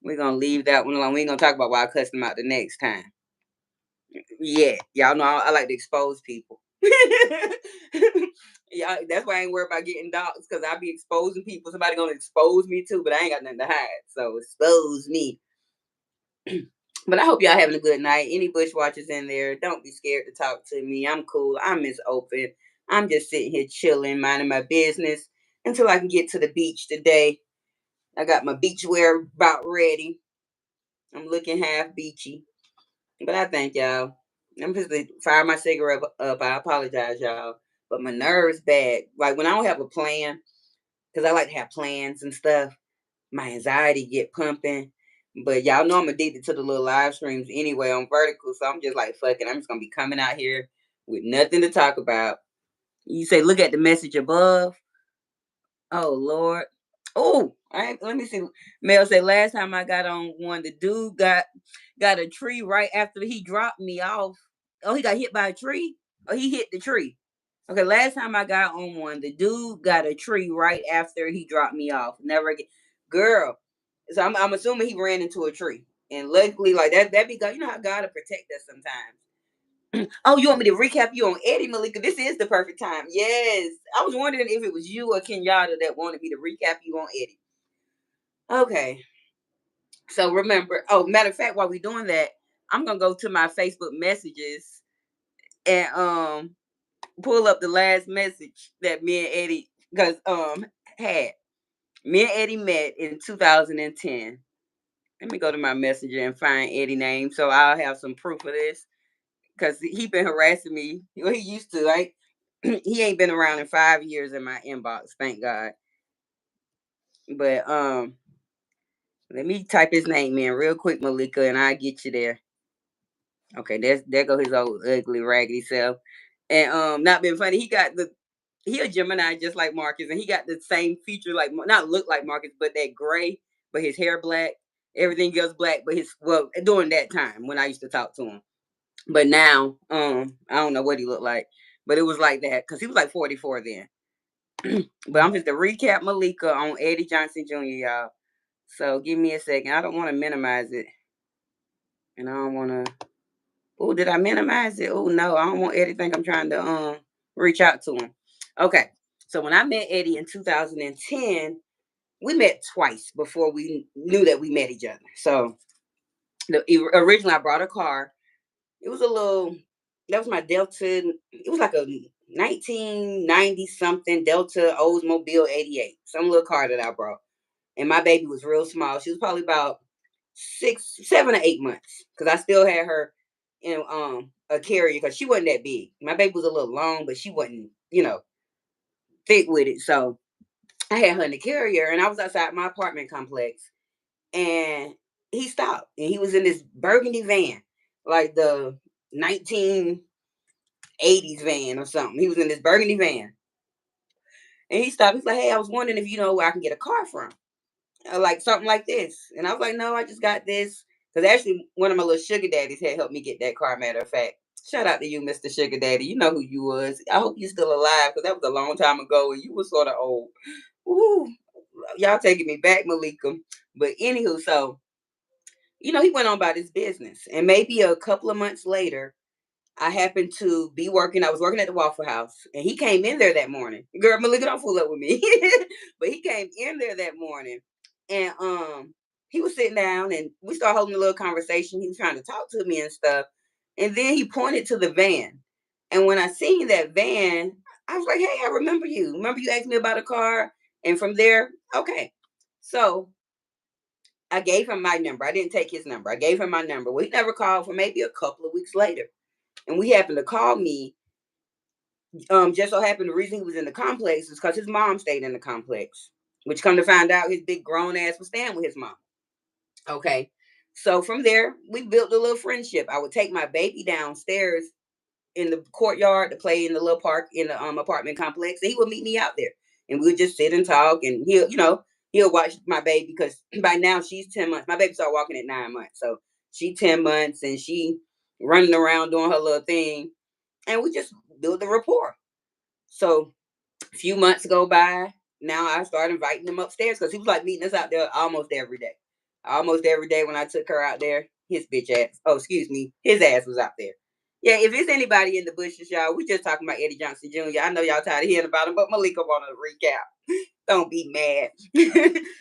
We're gonna leave that one alone. We ain't gonna talk about why I cussed him out the next time. Yeah, y'all know I like to expose people. Yeah, that's why I ain't worried about getting dogs because I be exposing people. Somebody gonna expose me too, but I ain't got nothing to hide. So expose me. But I hope y'all having a good night. Any bushwatchers in there, don't be scared to talk to me. I'm cool. I'm Miss Open. I'm just sitting here chilling, minding my business until I can get to the beach today. I got my beach wear about ready. I'm looking half beachy. But I thank y'all. I'm just to fire my cigarette up. I apologize, y'all. But my nerves bad. Like when I don't have a plan, because I like to have plans and stuff, my anxiety get pumping. But y'all know I'm addicted to the little live streams anyway on vertical. So I'm just like, fuck it. I'm just gonna be coming out here with nothing to talk about. You say, look at the message above. Oh Lord. Oh, let me see. Mel said last time I got on one, the dude got a tree right after he dropped me off. Oh, he got hit by a tree? Oh, he hit the tree. Okay, last time I got on one, the dude got a tree right after he dropped me off. Never again. Girl. So I'm assuming he ran into a tree. And luckily, like that be God. You know how God will protect us sometimes. Oh, you want me to recap you on Eddie, Malika? This is the perfect time. Yes. I was wondering if it was you or Kenyatta that wanted me to recap you on Eddie. Okay. So remember, matter of fact, while we're doing that, I'm gonna go to my Facebook messages and pull up the last message that me and Eddie because had. Me and Eddie met in 2010. Let me go to my messenger and find Eddie name so I'll have some proof of this. Because he been harassing me. Well, he used to, right? He ain't been around in 5 years in my inbox, thank God. But let me type his name in real quick, Malika, and I'll get you there. Okay, there go his old ugly raggedy self. And not been funny. He a Gemini just like Marcus, and he got the same feature like not look like Marcus, but that gray, but his hair black, everything else black. But during that time when I used to talk to him, but now I don't know what he looked like, but it was like that because he was like 44 then. But I'm just to recap Malika on Eddie Johnson Jr. Y'all. So give me a second. I don't want to minimize it, and I don't want to. Oh, did I minimize it? Oh no, I don't want Eddie to think I'm trying to reach out to him. Okay, so when I met Eddie in 2010, we met twice before we knew that we met each other. So originally I brought a car. It was a little. That was my Delta. It was like a 1990 something Delta Oldsmobile 88. Some little car that I brought, and my baby was real small. She was probably about 7 or 8 months because I still had her in a carrier because she wasn't that big. My baby was a little long, but she wasn't thick with it. So I had her in the carrier, and I was outside my apartment complex, and he stopped, and he was in this burgundy van, like the 1980s van or something. He was in this burgundy van, and he stopped. He's like, "Hey, I was wondering if you know where I can get a car from." Like something like this. And I was like, no, I just got this. Because actually, one of my little sugar daddies had helped me get that car, matter of fact. Shout out to you, Mr. Sugar Daddy. You know who you was. I hope you're still alive because that was a long time ago and you were sort of old. Ooh, y'all taking me back, Malika. But anywho, so, he went on about his business. And maybe a couple of months later, I happened to be working. I was working at the Waffle House, and he came in there that morning. Girl, Malika, don't fool up with me. But he came in there that morning, and he was sitting down, and we started holding a little conversation. He was trying to talk to me and stuff, and then he pointed to the van. And when I seen that van, I was like, "Hey, I remember you. Remember you asked me about a car?" And from there, okay. So I gave him my number. I didn't take his number. I gave him my number. Well, he never called for maybe a couple of weeks later. And we happened to call me. Just so happened the reason he was in the complex is because his mom stayed in the complex, which come to find out his big grown ass was staying with his mom. Okay. So from there, we built a little friendship. I would take my baby downstairs in the courtyard to play in the little park in the apartment complex. And he would meet me out there. And we would just sit and talk, and he'll watch my baby because by now she's 10 months. My baby started walking at 9 months. So she 10 months and she running around doing her little thing. And we just build a rapport. So a few months go by. Now I started inviting him upstairs because he was like meeting us out there almost every day. Almost every day when I took her out there, his bitch ass. Oh, excuse me, his ass was out there. Yeah, if it's anybody in the bushes, y'all, we just talking about Eddie Johnson Jr. I know y'all tired of hearing about him, but Malika want to recap. Don't be mad.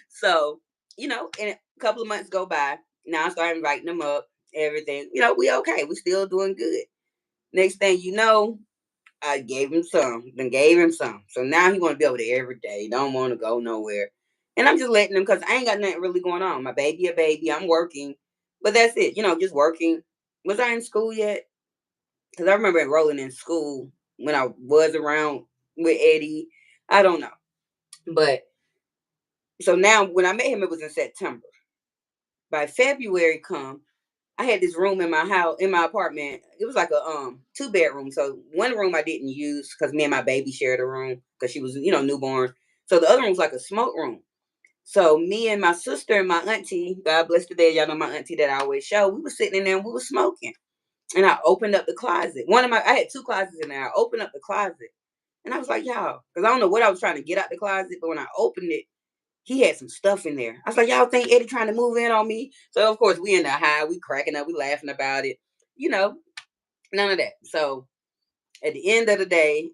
So, and a couple of months go by. Now I start inviting him up. Everything, we okay. We still doing good. Next thing you know, I gave him some, then gave him some. So now he want to be over there every day. Don't want to go nowhere. And I'm just letting him because I ain't got nothing really going on. My baby a baby. I'm working. But that's it. Just working. Was I in school yet? Because I remember enrolling in school when I was around with Eddie. I don't know. But so now when I met him, it was in September. By February come, I had this room in my house, in my apartment. It was like a 2 bedroom. So one room I didn't use because me and my baby shared a room because she was, newborn. So the other room was like a smoke room. So me and my sister and my auntie, God bless the dead, y'all know my auntie that I always show, we were sitting in there and we were smoking. And I opened up the closet. I had two closets in there. I opened up the closet. And I was like, y'all, because I don't know what I was trying to get out the closet, but when I opened it, he had some stuff in there. I was like, y'all think Eddie trying to move in on me? So of course we in the high, we cracking up, we laughing about it. You know, none of that. So at the end of the day,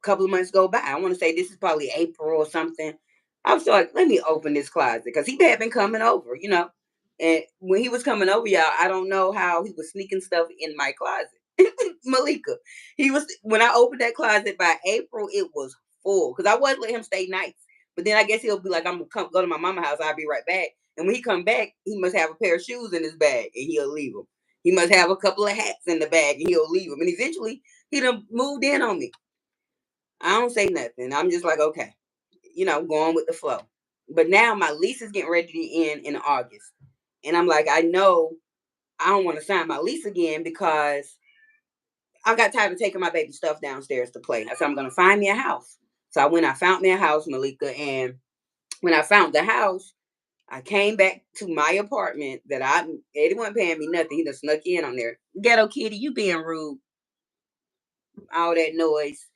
couple of months go by. I want to say this is probably April or something. I was like, let me open this closet because he had been coming over, you know. And when he was coming over, y'all, I don't know how he was sneaking stuff in my closet. Malika, he was when I opened that closet by April, it was full because I was letting him stay nights. But then I guess he'll be like, I'm gonna go to my mama house. I'll be right back. And when he come back, he must have a pair of shoes in his bag and he'll leave them. He must have a couple of hats in the bag and he'll leave them. And eventually, he done moved in on me. I don't say nothing. I'm just like, okay, going with the flow. But now my lease is getting ready to end in August. And I'm like, I know I don't want to sign my lease again because I got tired of taking my baby stuff downstairs to play. So I'm going to find me a house. So I found me a house, Malika. And when I found the house, I came back to my apartment that Eddie wasn't paying me nothing. He just snuck in on there. Ghetto kitty, you being rude. All that noise.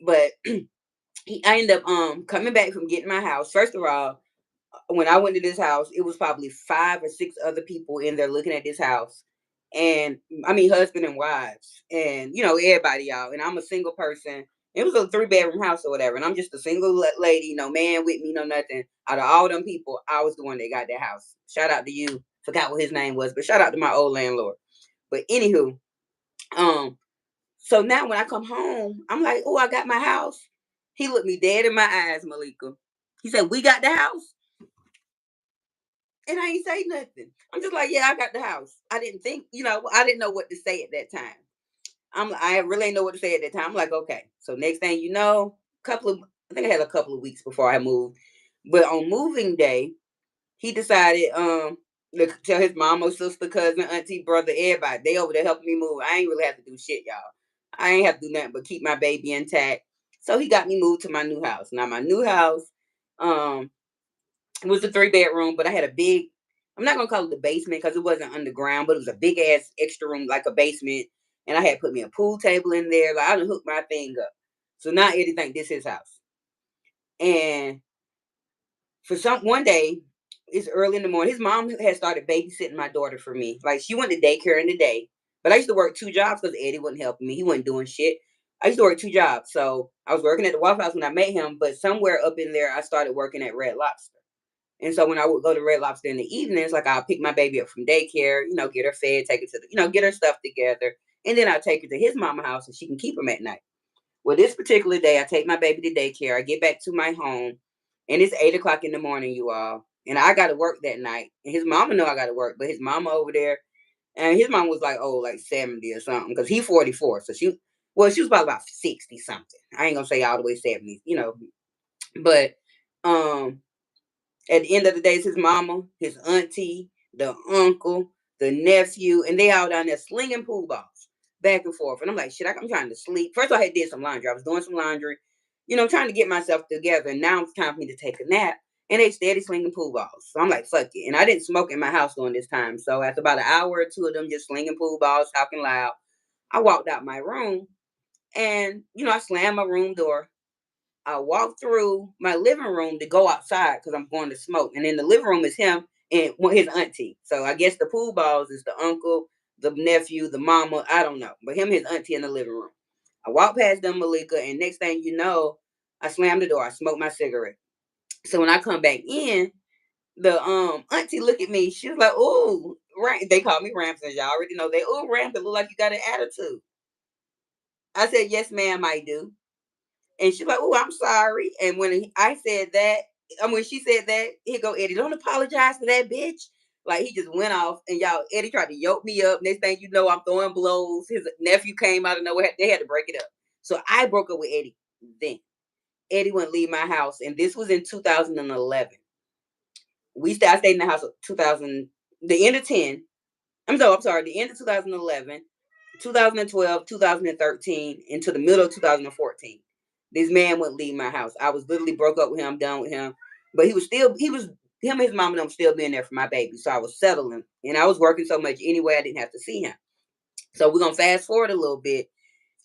But I ended up coming back from getting my house. First of all, when I went to this house, it was probably 5 or 6 other people in there looking at this house. And I mean, husband and wives, and everybody, y'all. And I'm a single person. It was a 3-bedroom house or whatever. And I'm just a single lady, no man with me, no nothing. Out of all them people, I was the one that got that house. Shout out to you. Forgot what his name was, but shout out to my old landlord. But anywho, um, so now when I come home, I'm like, oh, I got my house. He looked me dead in my eyes, Malika. He said, we got the house. And I ain't say nothing. I'm just like, yeah, I got the house. I didn't think, I didn't know what to say at that time. I really didn't know what to say at that time. I'm like, okay. So next thing you know, I think I had a couple of weeks before I moved. But on moving day, he decided to tell his mama, sister, cousin, auntie, brother, everybody. They over there helping me move. I ain't really have to do shit, y'all. I ain't have to do nothing but keep my baby intact. So he got me moved to my new house. Now my new house, um, it was a 3-bedroom, but I had a big, I'm not gonna call it the basement because it wasn't underground, but it was a big ass extra room, like a basement. And I had put me a pool table in there. Like I done hooked my thing up. So now Eddie think this is his house. And for one day, it's early in the morning. His mom had started babysitting my daughter for me. Like she went to daycare in the day. But I used to work 2 jobs because Eddie wasn't helping me. He wasn't doing shit. I used to work 2 jobs. So I was working at the Waffle House when I met him, but somewhere up in there I started working at Red Lobster. And so when I would go to Red Lobster in the evenings, like I'll pick my baby up from daycare, get her fed, take her to get her stuff together. And then I'll take her to his mama house and she can keep him at night. Well, this particular day, I take my baby to daycare. I get back to my home and it's 8 o'clock in the morning, you all. And I got to work that night. And his mama know I got to work, but his mama over there, and his mom was like, oh, like 70 or something, because he's 44. So she was probably about 60 something. I ain't gonna say all the way 70, but um at the end of the day, it's his mama, his auntie, the uncle, the nephew, and they all down there slinging pool balls back and forth. And I'm like, shit, I'm trying to sleep. First, I had did some laundry. I was doing some laundry, trying to get myself together. And now it's time for me to take a nap. And they steady slinging pool balls. So I'm like, fuck it. And I didn't smoke in my house during this time. So after about an hour or two of them just slinging pool balls, talking loud, I walked out my room and, I slammed my room door. I walked through my living room to go outside because I'm going to smoke. And in the living room is him and his auntie. So I guess the pool balls is the uncle, the nephew, the mama. I don't know. But him and his auntie in the living room. I walked past them, Malika, and next thing you know, I slammed the door. I smoked my cigarette. So when I come back in, the auntie look at me. She was like, "Oh, right." They call me Ramson. Y'all already know they. Oh, Ramson, look like you got an attitude. I said, "Yes, ma'am, I do." And she's like, "Oh, I'm sorry." And I said that, and when she said that, he go, Eddie, don't apologize for that bitch. Like he just went off, and y'all, Eddie tried to yoke me up. Next thing you know, I'm throwing blows. His nephew came out of nowhere. They had to break it up. So I broke up with Eddie. Then Eddie wouldn't leave my house, and this was in 2011. I stayed in the house 2000, the end of 10. I'm sorry, the end of 2011, 2012, 2013, into the middle of 2014. This man wouldn't leave my house. I was literally broke up with him, done with him. But him and his mom and them still being there for my baby. So I was settling. And I was working so much anyway, I didn't have to see him. So we're gonna fast forward a little bit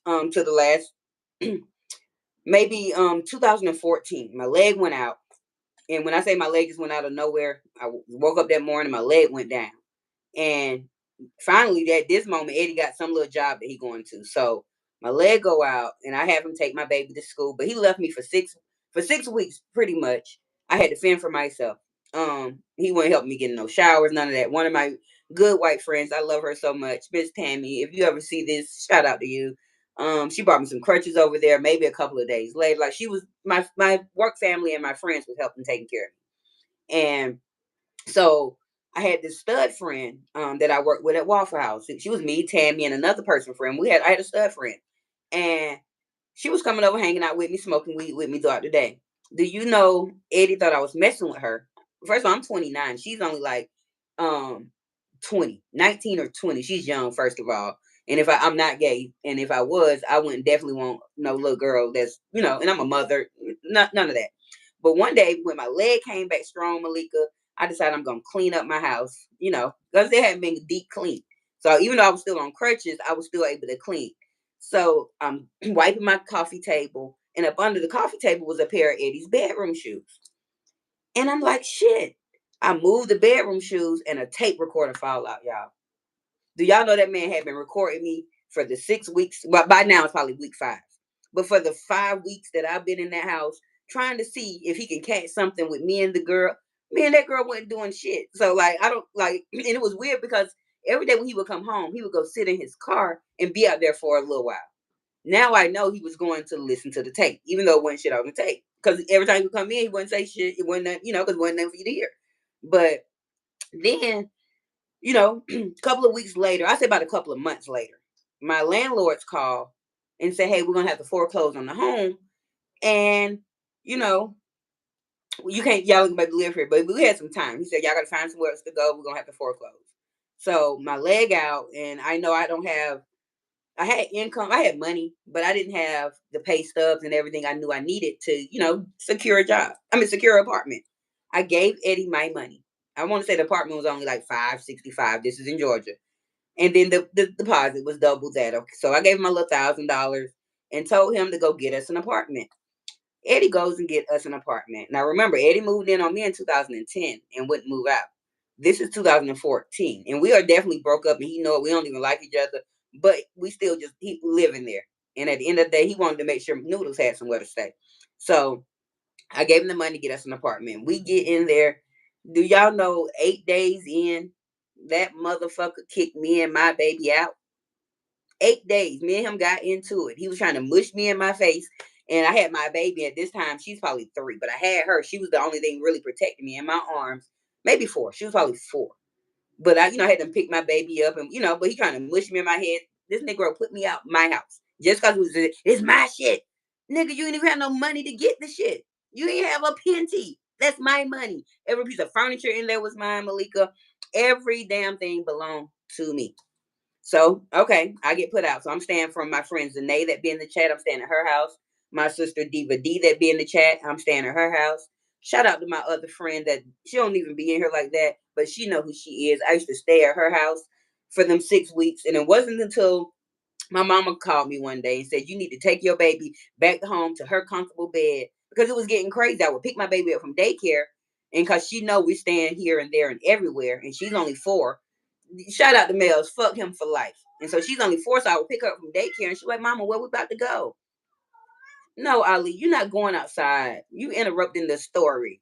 to the last maybe 2014. My leg went out. And when I say my leg just went out of nowhere, I woke up that morning, my leg went down. And finally, at this moment, Eddie got some little job that he going to. So my leg go out, and I have him take my baby to school. But he left me for 6 weeks, pretty much. I had to fend for myself. He wouldn't help me get in no showers, none of that. One of my good white friends, I love her so much, Miss Tammy. If you ever see this, shout out to you. She brought me some crutches over there. Maybe a couple of days later, like she was my work family and my friends was helping taking care of me. And so I had this stud friend that I worked with at Waffle House. She was me, Tammy, and another person friend. I had a stud friend, and she was coming over, hanging out with me, smoking weed with me throughout the day. Do you know Eddie thought I was messing with her? First of all, I'm 29. She's only like um 20, 19 or 20. She's young, first of all. And I'm not gay, and if I was, I wouldn't definitely want no little girl that's, and I'm a mother, none of that. But one day when my leg came back strong, Malika, I decided I'm gonna clean up my house, because they hadn't been deep clean. So even though I was still on crutches, I was still able to clean. So I'm wiping my coffee table, and up under the coffee table was a pair of Eddie's bedroom shoes. And I'm like, shit. I moved the bedroom shoes, and a tape recorder fall out, y'all. Do y'all know that man had been recording me for the 6 weeks? Well, by now it's probably week 5. But for the 5 weeks that I've been in that house, trying to see if he can catch something with me and the girl, me and that girl wasn't doing shit. So like I don't like, and it was weird because every day when he would come home, he would go sit in his car and be out there for a little while. Now I know he was going to listen to the tape, even though it wasn't shit on the tape. Because every time he would come in, he wouldn't say shit. It wasn't, because it wasn't nothing for you to hear. But then a couple of weeks later, I say about a couple of months later, my landlords call and say, hey, we're going to have to foreclose on the home. And, you know, you can't, y'all can live here, but we had some time. He said, y'all got to find somewhere else to go. We're going to have to foreclose. So my leg out, and I know I had income, I had money, but I didn't have the pay stubs and everything I knew I needed to, secure a job. Secure an apartment. I gave Eddie my money. I want to say the apartment was only like $565. This is in Georgia. And then the deposit was double that. Okay. So I gave him a little $1,000 and told him to go get us an apartment. Eddie goes and get us an apartment. Now remember, Eddie moved in on me in 2010 and wouldn't move out. This is 2014, and we are definitely broke up, and he know it. We don't even like each other, but we still just he living there. And at the end of the day, he wanted to make sure Noodles had somewhere to stay. So I gave him the money to get us an apartment. We get in there. Do y'all know 8 days in, that motherfucker kicked me and my baby out? 8 days. Me and him got into it. He was trying to mush me in my face. And I had my baby at this time. She's probably 3, but I had her. She was the only thing really protecting me in my arms. Maybe 4. She was probably 4. But I had to pick my baby up, and but he trying to mush me in my head. This nigga put me out my house just because it's my shit. Nigga, you ain't even have no money to get the shit. You ain't have a penty. That's my money. Every piece of furniture in there was mine, Malika. Every damn thing belonged to me. So, okay, I get put out. So I'm staying from my friend Zanae that be in the chat. I'm staying at her house. My sister Diva D that be in the chat. I'm staying at her house. Shout out to my other friend that she don't even be in here like that, but she know who she is. I used to stay at her house for them 6 weeks. And it wasn't until my mama called me one day and said, you need to take your baby back home to her comfortable bed, because it was getting crazy. I would pick my baby up from daycare, and because she know we're staying here and there and everywhere, and she's only 4. Shout out to Mels, fuck him for life. And so she's only 4, so I would pick her up from daycare, and she's like, Mama, where we about to go? No, Ali, you're not going outside. You interrupting the story.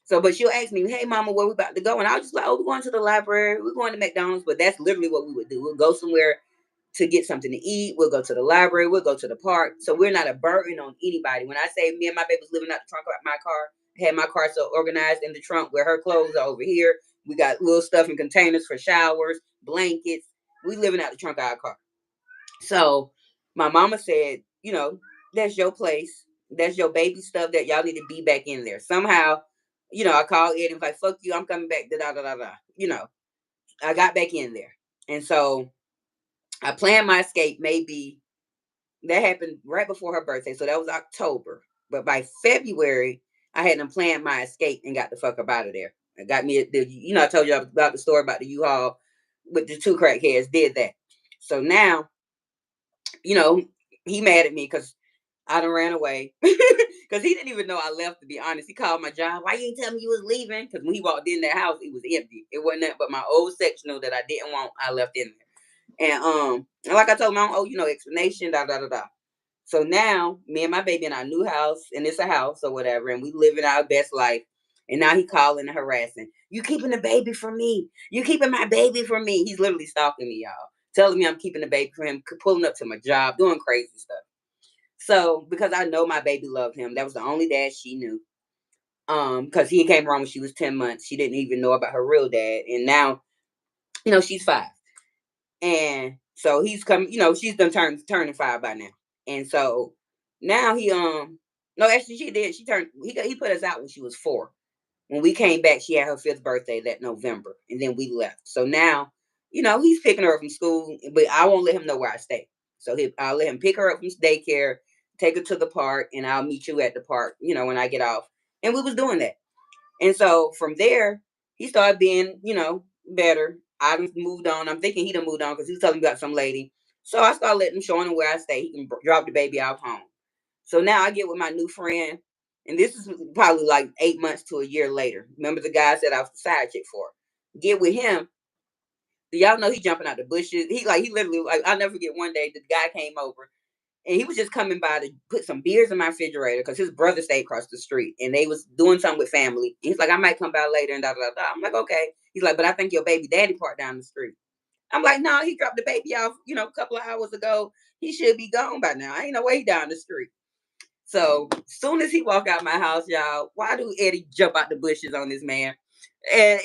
So, but she'll ask me, hey, Mama, where we about to go? And I was just like, oh, we're going to the library. We're going to McDonald's. But that's literally what we would do. We'll go somewhere to get something to eat. We'll go to the library. We'll go to the park. So we're not a burden on anybody. When I say me and my baby was living out the trunk of my car, I had my car so organized in the trunk where her clothes are over here. We got little stuff in containers for showers, blankets. We living out the trunk of our car. So my mama said, that's your place. That's your baby stuff that y'all need to be back in there. Somehow, I called Ed and was like, fuck you, I'm coming back. Da da da da da. I got back in there. And so I planned my escape maybe that happened right before her birthday. So that was October. But by February, I had them planned my escape and got the fuck up out of there. I got me, I told you about the story about the U-Haul with the two crackheads, did that. So now, you know, he mad at me because I done ran away. Because he didn't even know I left, to be honest. He called my job. Why you ain't tell me you was leaving? Because when he walked in that house, it was empty. It wasn't that but my old sectional that I didn't want, I left in there. And like I told him, I don't owe you no explanation, da da da da. So now, me and my baby in our new house, and it's a house or whatever, and we living our best life. And now he calling and harassing. You keeping the baby from me. You keeping my baby from me. He's literally stalking me, y'all. Telling me I'm keeping the baby from him, pulling up to my job, doing crazy stuff. So because I know my baby loved him, that was the only dad she knew. Because he came around when she was 10 months. She didn't even know about her real dad. And now, she's 5. And so he's come, she's done turning 5 by now. And so now no, actually she did. She turned he put us out when she was 4. When we came back, she had her 5th birthday that November, and then we left. So now, he's picking her up from school, but I won't let him know where I stay. So I'll let him pick her up from daycare, take her to the park, and I'll meet you at the park, when I get off. And we was doing that. And so from there, he started being, better. I done moved on. I'm thinking he done moved on because he was telling me about some lady. So I started letting him, showing him where I stay. He can drop the baby off home. So now I get with my new friend, and this is probably like 8 months to a year later. Remember the guy I said I was the side chick for? Get with him. Do y'all know he jumping out the bushes? He literally, like, I'll never forget one day the guy came over and he was just coming by to put some beers in my refrigerator because his brother stayed across the street and they was doing something with family. He's like, I might come by later and da da da. I'm like, okay. He's like, but I think your baby daddy parked down the street. I'm like, no, he dropped the baby off, a couple of hours ago. He should be gone by now. I ain't no way he down the street. So soon as he walk out my house, y'all, why do Eddie jump out the bushes on this man? And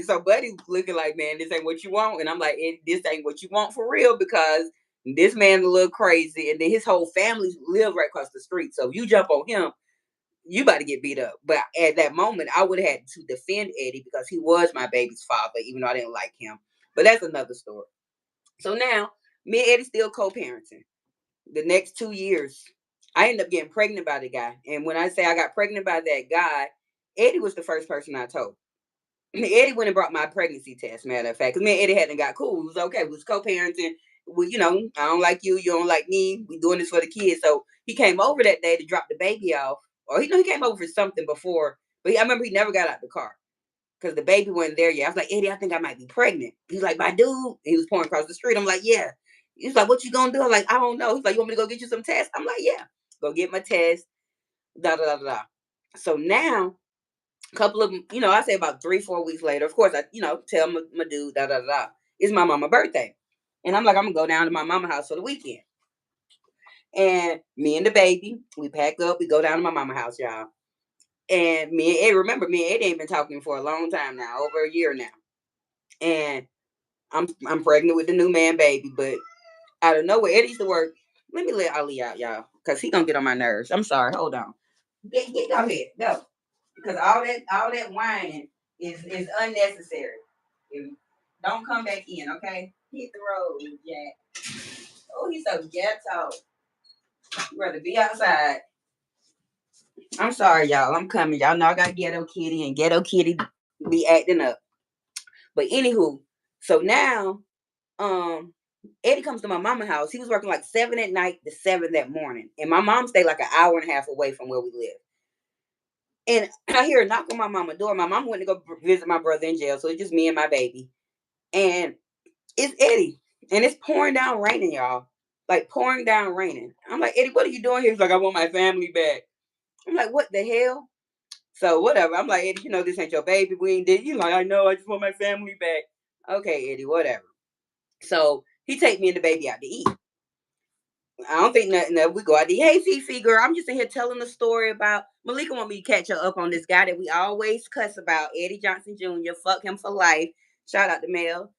so Buddy's looking like, man, this ain't what you want. And I'm like, this ain't what you want for real because this man a little crazy. And then his whole family live right across the street. So if you jump on him, you about to get beat up. But at that moment, I would have had to defend Eddie because he was my baby's father, even though I didn't like him. But that's another story. So now, me and Eddie still co-parenting. The next 2 years, I ended up getting pregnant by the guy. And when I say I got pregnant by that guy, Eddie was the first person I told. Eddie went and brought my pregnancy test, matter of fact. Because me and Eddie hadn't got cool. We was okay. We was co-parenting. I don't like you. You don't like me. We doing this for the kids. So he came over that day to drop the baby off. Or he came over for something before. But I remember he never got out the car. Because the baby wasn't there yet. I was like, Eddie, I think I might be pregnant. He's like, my dude. He was pouring across the street. I'm like, yeah. He's like, what you gonna do? I'm like, I don't know. He's like, you want me to go get you some tests? I'm like, yeah. Go get my test. Da da da da. So now, a couple of, I say about 3-4 weeks later, of course, I, tell my dude, da da da. It's my mama's birthday. And I'm like, I'm gonna go down to my mama's house for the weekend. And me and the baby, we pack up, we go down to my mama's house, y'all. And me and Eddie, remember, me and Eddie ain't been talking for a long time now, over a year now. And I'm pregnant with the new man baby, but out of nowhere, Eddie used to work. Let me let Ali out, y'all, because he gonna get on my nerves. I'm sorry. Hold on. Go ahead. Go. Because all that whining is unnecessary. Don't come back in, okay? Hit the road, Jack. Oh, he's so ghetto. You rather be outside. I'm sorry, y'all. I'm coming. Y'all know I got Ghetto Kitty, and Ghetto Kitty be acting up. But anywho, so now, Eddie comes to my mama's house. He was working like 7 at night to 7 that morning. And my mom stayed like an hour and a half away from where we live. And I hear a knock on my mama's door. My mom went to go visit my brother in jail. So it's just me and my baby. And it's Eddie. And it's pouring down raining, y'all. Like pouring down raining. I'm like, Eddie, what are you doing here? He's like, I want my family back. I'm like, what the hell? So whatever. I'm like, Eddie, this ain't your baby. We ain't did. He's like, I know. I just want my family back. Okay, Eddie, whatever. So he take me and the baby out to eat. I don't think nothing of. We go out there. Hey, Fifi girl, I'm just in here telling a story about Malika. Want me to catch her up on this guy that we always cuss about, Eddie Johnson Jr. Fuck him for life. Shout out to Mel.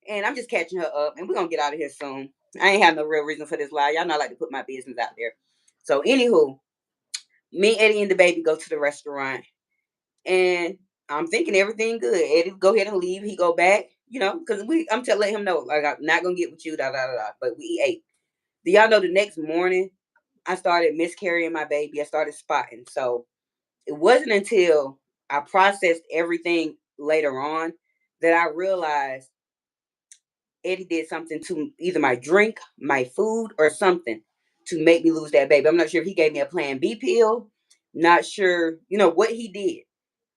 And I'm just catching her up, and we're gonna get out of here soon. I ain't have no real reason for this lie. Y'all know I like to put my business out there. So, anywho, me, Eddie, and the baby go to the restaurant, and I'm thinking everything good. Eddie go ahead and leave. He go back, because I'm telling him no, like I'm not gonna get with you, da da da da. But we ate. Do y'all know the next morning I started miscarrying my baby? I started spotting. So it wasn't until I processed everything later on that I realized Eddie did something to either my drink, my food, or something to make me lose that baby. I'm not sure if he gave me a plan B pill, not sure, what he did.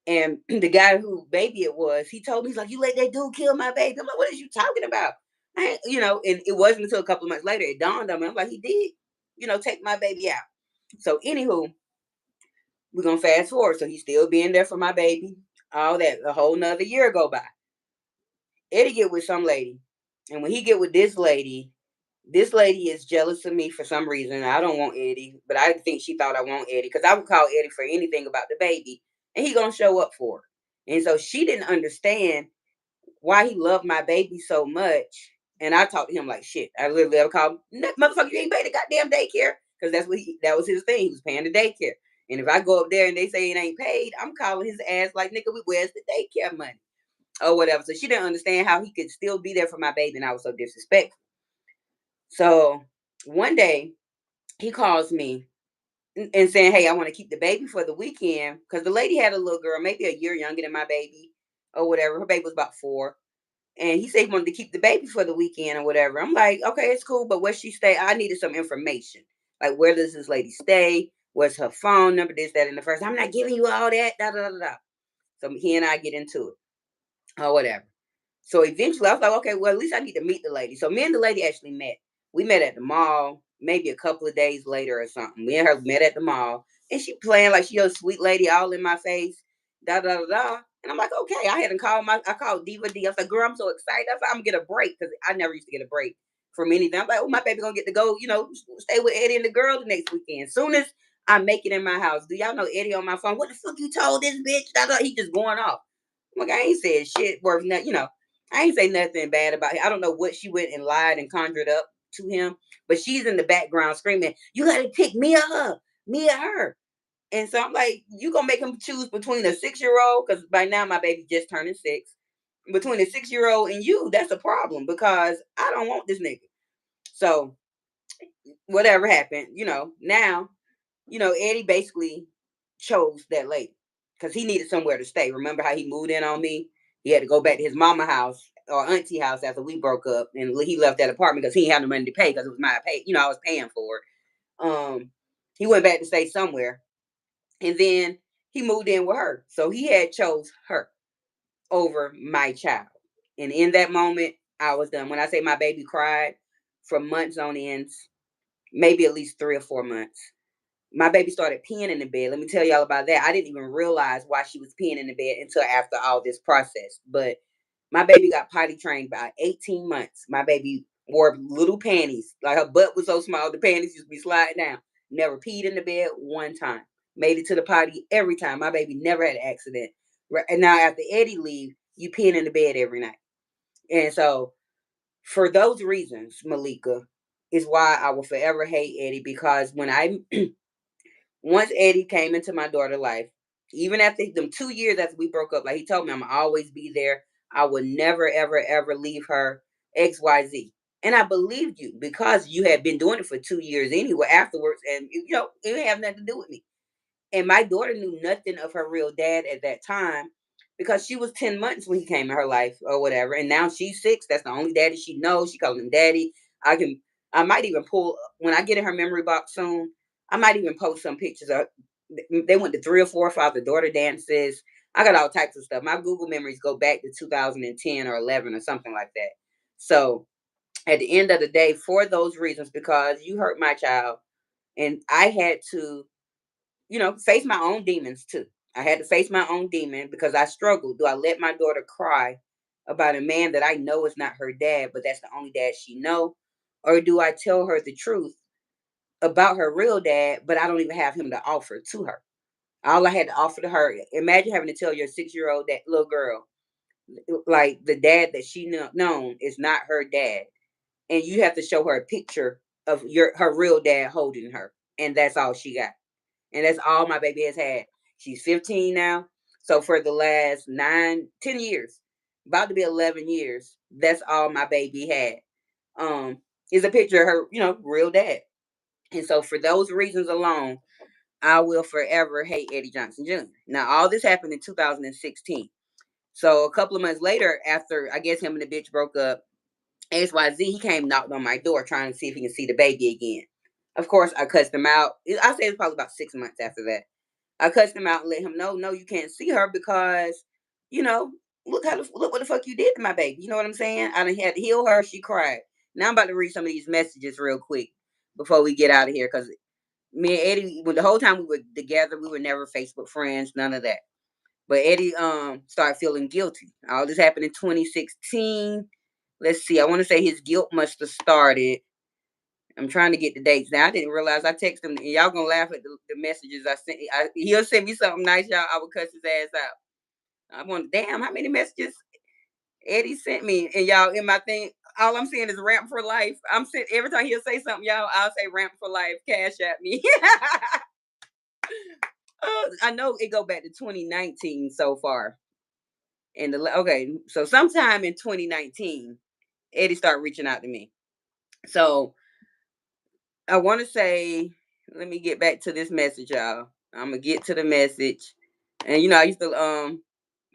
And the guy who baby it was, he told me, he's like, you let that dude kill my baby. I'm like, what are you talking about? And it wasn't until a couple of months later it dawned on me. I'm like, he did, take my baby out. So, anywho, we're gonna fast forward. So he's still being there for my baby. All that, a whole nother year go by. Eddie get with some lady. And when he get with this lady is jealous of me for some reason. I don't want Eddie, but I think she thought I want Eddie because I would call Eddie for anything about the baby, and he gonna show up for her. And so she didn't understand why he loved my baby so much. And I talked to him like shit. I literally ever called motherfucker, you ain't paid the goddamn daycare because that was his thing. He was paying the daycare. And if I go up there and they say it ain't paid, I'm calling his ass like nigga, where's the daycare money or whatever. So she didn't understand how he could still be there for my baby, and I was so disrespectful. So one day he calls me and saying, "Hey, I want to keep the baby for the weekend," because the lady had a little girl, maybe a year younger than my baby or whatever. Her baby was about 4. And he said he wanted to keep the baby for the weekend or whatever. I'm like, okay, it's cool, but where she stay? I needed some information. Like, where does this lady stay? What's her phone number? This, that, and the first. I'm not giving you all that. Da, da, da, da. So he and I get into it or whatever. So eventually I was like, okay, well, at least I need to meet the lady. So me and the lady actually met. We met at the mall, maybe a couple of days later or something. Me and her met at the mall. And she playing like she a sweet lady all in my face. Da da da da. And I'm like, okay. I called Diva D. I was like, girl, I'm so excited. I was like, I'm gonna get a break because I never used to get a break from anything. I'm like, oh, my baby gonna get to go, stay with Eddie and the girl the next weekend. Soon as I make it in my house, do y'all know Eddie on my phone? What the fuck you told this bitch? Da, da. He just going off. I'm like, I ain't said shit worth nothing. I ain't say nothing bad about it. I don't know what she went and lied and conjured up to him, but she's in the background screaming, "You got to pick me or her, me or her." And so I'm like, "You gonna make him choose between a 6 year old? Because by now my baby just turning 6. Between a 6 year old and you, that's a problem because I don't want this nigga." So whatever happened, now, Eddie basically chose that lady because he needed somewhere to stay. Remember how he moved in on me? He had to go back to his mama house or auntie house after we broke up, and he left that apartment because he didn't have no money to pay because it was my pay. I was paying for it. He went back to stay somewhere, and then he moved in with her. So he had chose her over my child, and in that moment, I was done. When I say my baby cried for months on ends, maybe at least 3 or 4 months. My baby started peeing in the bed. Let me tell y'all about that. I didn't even realize why she was peeing in the bed until after all this process. But my baby got potty trained by 18 months. My baby wore little panties. Like her butt was so small, the panties used to be sliding down. Never peed in the bed one time. Made it to the potty every time. My baby never had an accident. And now after Eddie leave, you peeing in the bed every night. And so for those reasons, Malika, is why I will forever hate Eddie because when I once Eddie came into my daughter's life, even after them 2 years after we broke up, like he told me, I'm gonna always be there. I would never, ever, ever leave her. XYZ. And I believed you because you had been doing it for 2 years anyway afterwards, and it didn't have nothing to do with me. And my daughter knew nothing of her real dad at that time because she was 10 months when he came in her life or whatever. And now she's 6. That's the only daddy she knows. She calls him daddy. I might even pull, when I get in her memory box soon, I might even post some pictures of, they went to 3 or 4 father-daughter dances. I got all types of stuff. My Google memories go back to 2010 or 11 or something like that. So at the end of the day, for those reasons, because you hurt my child, and I had to face my own demons too. I had to face my own demon because I struggled. Do I let my daughter cry about a man that I know is not her dad, but that's the only dad she know? Or do I tell her the truth about her real dad, but I don't even have him to offer to her? All I had to offer to her, imagine having to tell your 6 year old that little girl, like the dad that she known is not her dad. And you have to show her a picture of her real dad holding her. And that's all she got. And that's all my baby has had. She's 15 now. So for the last 9, 10 years, about to be 11 years, that's all my baby had. is a picture of her, real dad. And so for those reasons alone, I will forever hate Eddie Johnson Jr. Now, all this happened in 2016. So a couple of months later, after I guess him and the bitch broke up, XYZ, he came knocked on my door trying to see if he can see the baby again. Of course, I cussed him out. I say it's probably about 6 months after that. I cussed him out and let him know, no, you can't see her because, you know, look what the fuck you did to my baby. You know what I'm saying? I done had to heal her. She cried. Now I'm about to read some of these messages real quick before we get out of here, because me and Eddie, the whole time we were together, we were never Facebook friends, none of that. But Eddie started feeling guilty. All this happened in 2016. Let's see. I want to say his guilt must have started. I'm trying to get the dates now. I didn't realize I texted him. And y'all gonna laugh at the messages I sent. He'll send me something nice, y'all. I would cuss his ass out. I want, damn, how many messages Eddie sent me? And y'all, in my thing, all I'm seeing is Ramp for Life. I'm sitting every time he'll say something, y'all, I'll say Ramp for Life. Cash at me. I know it go back to 2019 so far. And okay, so sometime in 2019, Eddie started reaching out to me. So I want to say, let me get back to this message, y'all. I'm gonna get to the message, and I used to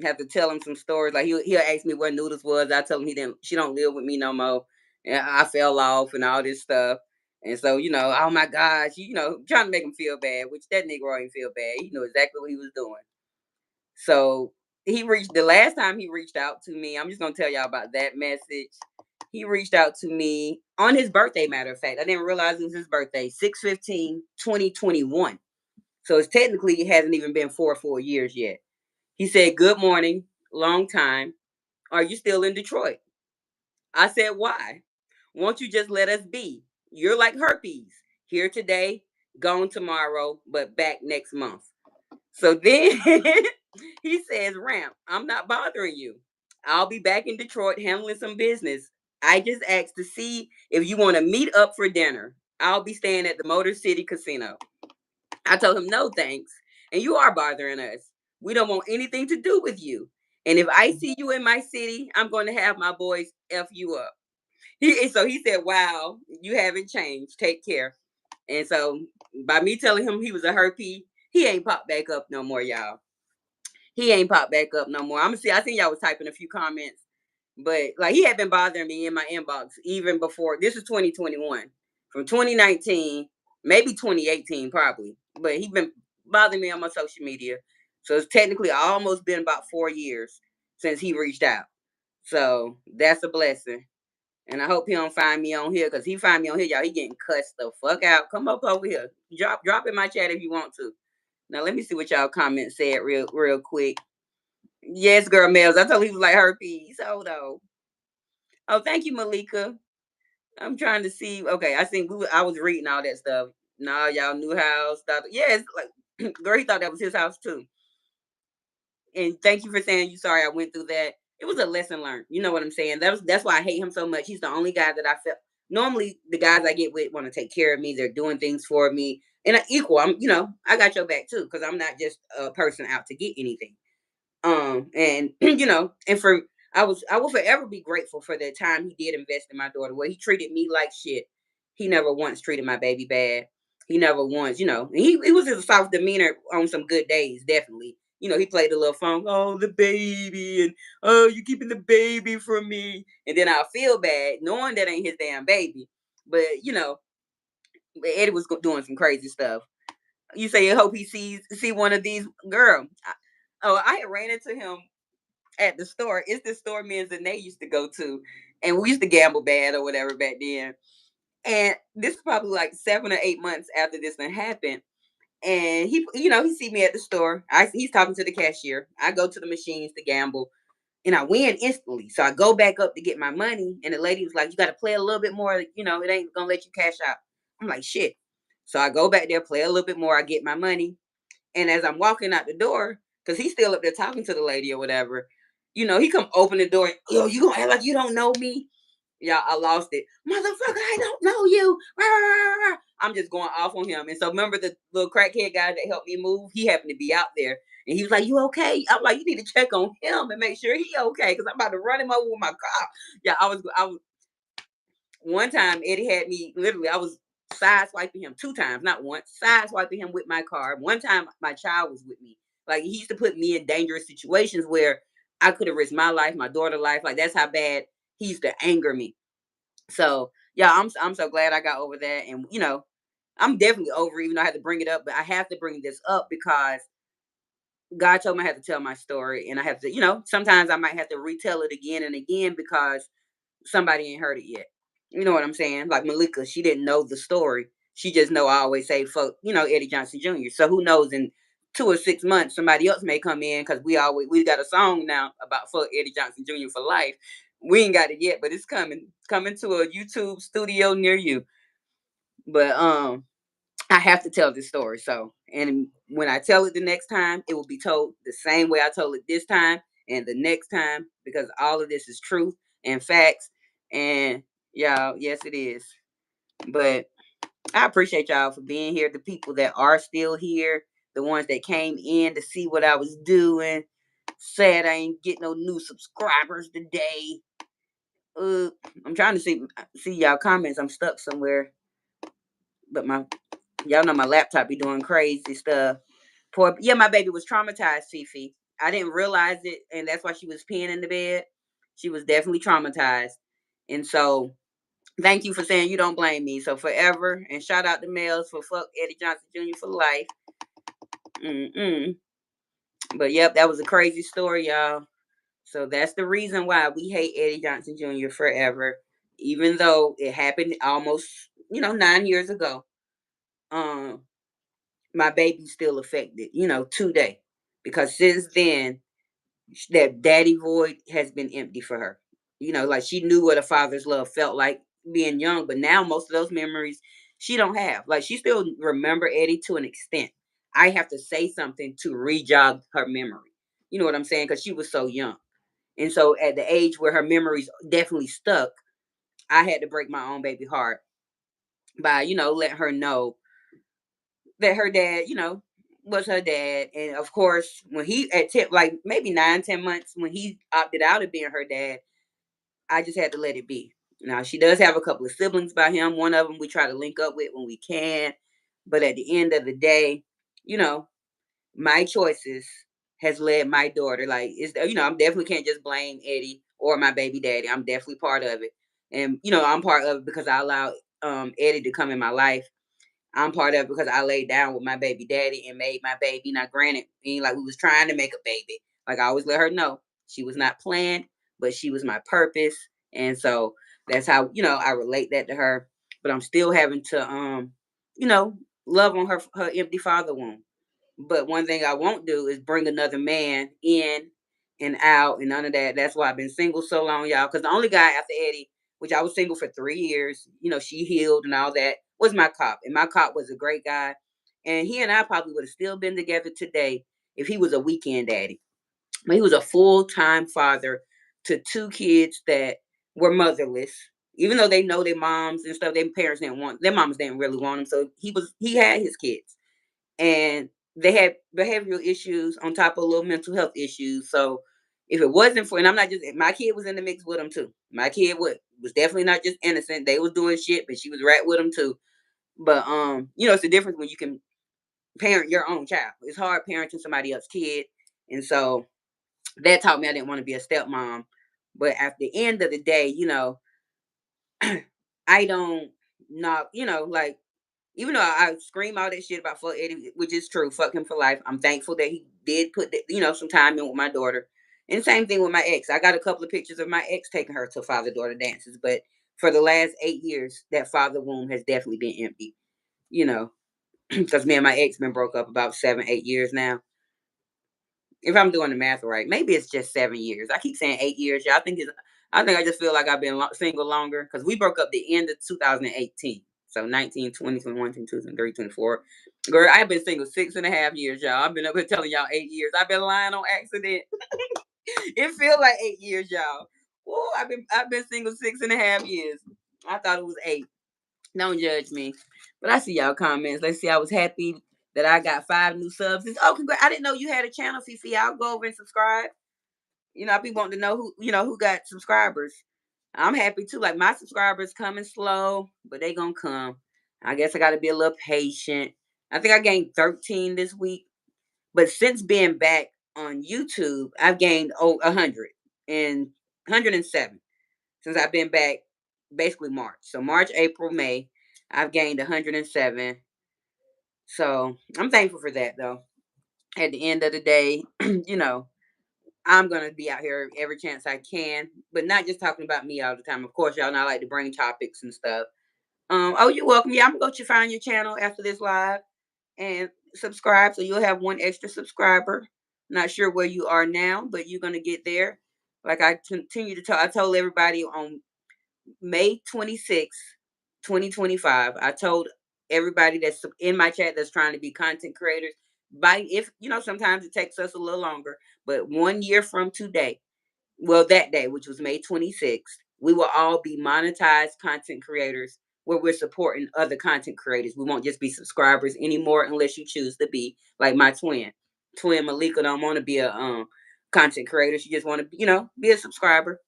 have to tell him some stories. Like he'll ask me where Noodles was. I tell him she don't live with me no more, and I fell off and all this stuff. And so oh my gosh, trying to make him feel bad, which that nigga ain't feel bad. He knew exactly what he was doing. So the last time he reached out to me. I'm just gonna tell y'all about that message. He reached out to me on his birthday, matter of fact. I didn't realize it was his birthday, 6/15/2021. So it's technically, it hasn't even been 4 years yet. He said, "Good morning, long time. Are you still in Detroit?" I said, "Why? Won't you just let us be? You're like herpes. Here today, gone tomorrow, but back next month." So then he says, "Ramp, I'm not bothering you. I'll be back in Detroit handling some business. I just asked to see if you want to meet up for dinner. I'll be staying at the Motor City Casino." I told him, "No, thanks. And you are bothering us. We don't want anything to do with you. And if I see you in my city, I'm going to have my boys F you up." So he said, "Wow, you haven't changed. Take care." And so by me telling him he was a herpy, he ain't popped back up no more, y'all. He ain't popped back up no more. I'm gonna see. I think y'all was typing a few comments, but like he had been bothering me in my inbox even before. This is 2021, from 2019, maybe 2018, probably. But he been bothering me on my social media. So it's technically almost been about 4 years since he reached out. So that's a blessing. And I hope he don't find me on here, because he find me on here, y'all. He getting cussed the fuck out. Come up over here. Drop in my chat if you want to. Now let me see what y'all comments said real quick. Yes, girl, Mel's. I told him he was like herpes. Hold on. Oh, thank you, Malika. I'm trying to see. Okay, I think I was reading all that stuff. Nah, y'all new house. Yeah, it's like girl, he thought that was his house too. And thank you for saying you sorry I went through that. It was a lesson learned. You know what I'm saying? That's why I hate him so much. He's the only guy that I felt. Normally, the guys I get with want to take care of me. They're doing things for me, and I equal. I got your back too, because I'm not just a person out to get anything. And and for I will forever be grateful for the time he did invest in my daughter, where he treated me like shit. He never once treated my baby bad. He never once, he was a soft demeanor on some good days, definitely. He played a little funk, oh the baby, and oh you keeping the baby from me. And then I'll feel bad knowing that ain't his damn baby. But Eddie was doing some crazy stuff. You say you hope he see one of these girl. I had ran into him at the store. It's the store me and Zane used to go to, and we used to gamble bad or whatever back then. And this is probably like 7 or 8 months after this thing happened. And he see me at the store. He's talking to the cashier. I go to the machines to gamble, and I win instantly. So I go back up to get my money, and the lady was like, "You got to play a little bit more. It ain't gonna let you cash out." I'm like, "Shit." So I go back there, play a little bit more. I get my money, and as I'm walking out the door, because he's still up there talking to the lady or whatever, he come open the door. Yo, you gonna act like you don't know me? Yeah, I lost it. Motherfucker, I don't know you. I'm just going off on him. And so remember the little crackhead guy that helped me move? He happened to be out there. And he was like, "You okay?" I'm like, "You need to check on him and make sure he okay, because I'm about to run him over with my car." Yeah, One time Eddie had me literally, I was side swiping him 2 times, not once, side swiping him with my car. One time my child was with me. Like he used to put me in dangerous situations where I could have risked my life, my daughter's life. Like that's how bad he used to anger me. So yeah, I'm so glad I got over that. And I'm definitely over, even though I had to bring it up, but I have to bring this up because God told me I had to tell my story, and I have to, sometimes I might have to retell it again and again because somebody ain't heard it yet. You know what I'm saying? Like Malika, she didn't know the story. She just know I always say fuck, Eddie Johnson Jr. So who knows, in 2 or 6 months somebody else may come in because we got a song now about fuck Eddie Johnson Jr. for life. We ain't got it yet, but it's coming to a YouTube studio near you. But I have to tell this story. So, and when I tell it the next time, it will be told the same way I told it this time and the next time because all of this is truth and facts. And y'all, yes, it is. But I appreciate y'all for being here. The people that are still here, the ones that came in to see what I was doing. Sad I ain't get no new subscribers today. Uh, I'm trying to see y'all comments. I'm stuck somewhere, but y'all know my laptop be doing crazy stuff. Yeah, my baby was traumatized, Fifi. I didn't realize it, and that's why she was peeing in the bed. She was definitely traumatized. And so thank you for saying you don't blame me. So forever, and shout out to Mels for fuck Eddie Johnson Jr. for life. Mm-mm. But yep, that was a crazy story, y'all. So that's the reason why we hate Eddie Johnson Jr. forever, even though it happened almost, 9 years ago. Um, my baby's still affected, today. Because since then, that daddy void has been empty for her. Like she knew what a father's love felt like being young, but now most of those memories she don't have. Like she still remember Eddie to an extent. I have to say something to re-jog her memory. You know what I'm saying? Because she was so young. And so at the age where her memories definitely stuck, I had to break my own baby heart by, letting her know that her dad, was her dad. And of course, when he at 10, like maybe 9, 10 months, when he opted out of being her dad, I just had to let it be. Now she does have a couple of siblings by him. One of them we try to link up with when we can. But at the end of the day, you know, my choices has led my daughter. Like it's I'm definitely can't just blame Eddie or my baby daddy. I'm definitely part of it. And I'm part of it because I allowed Eddie to come in my life. I'm part of it because I laid down with my baby daddy and made my baby. Now, granted, ain't like we was trying to make a baby. Like I always let her know she was not planned, but she was my purpose. And so that's how, I relate that to her. But I'm still having to you know, love on her empty father wound. But one thing I won't do is bring another man in and out and none of that. That's why I've been single so long, y'all. Because the only guy after Eddie, which I was single for 3 years, she healed and all that, was my cop. And my cop was a great guy. And he and I probably would have still been together today if he was a weekend daddy. But he was a full-time father to 2 kids that were motherless. Even though they know their moms and stuff, their parents didn't want their moms didn't really want them. So he had his kids and they had behavioral issues on top of little mental health issues. So if it wasn't for, and I'm not just my kid was in the mix with them too. My kid was definitely not just innocent. They was doing shit, but she was right with them too. But it's the difference when you can parent your own child. It's hard parenting somebody else's kid, and so that taught me I didn't want to be a stepmom. But at the end of the day, I don't not like even though I scream all that shit about fuck Eddie, which is true, fuck him for life. I'm thankful that he did put some time in with my daughter. And same thing with my ex. I got a couple of pictures of my ex taking her to father daughter dances, but for the last 8 years, that father womb has definitely been empty. Because me and my ex been broke up about 7, 8 years now. If I'm doing the math right, maybe it's just 7 years. I keep saying 8 years. Yeah, I think I just feel like I've been single longer because we broke up the end of 2018. So 19, 20, 21, 22, 23, 24. Girl, I've been single 6.5 years, y'all. I've been up here telling y'all 8 years. I've been lying on accident. It feels like 8 years, y'all. Whoa, I've been single 6.5 years. I thought it was 8. Don't judge me. But I see y'all comments. Let's see. I was happy that I got 5 new subs. Oh, congrats. I didn't know you had a channel, Fifi. I'll go over and subscribe. I be wanting to know who got subscribers. I'm happy too. Like my subscribers coming slow, but they gonna come. I guess I gotta be a little patient. I think I gained 13 this week. But since being back on YouTube, I've gained 100 and 107 since I've been back basically March. So March, April, May, I've gained 107. So I'm thankful for that though. At the end of the day, you know, I'm gonna be out here every chance I can, but not just talking about me all the time. Of course, y'all know I like to bring topics and stuff. Oh, you're welcome. Yeah, I'm gonna go to find your channel after this live and subscribe, so you'll have one extra subscriber. Not sure where you are now, but you're gonna get there. Like I continue to tell, I told everybody on May 26th, 2025. I told everybody that's in my chat that's trying to be content creators. By if you know, sometimes it takes us a little longer, but 1 year from today, well, that day, which was May 26th, we will all be monetized content creators where we're supporting other content creators. We won't just be subscribers anymore unless you choose to be like my twin Malika don't want to be a content creator. She just want to, be a subscriber.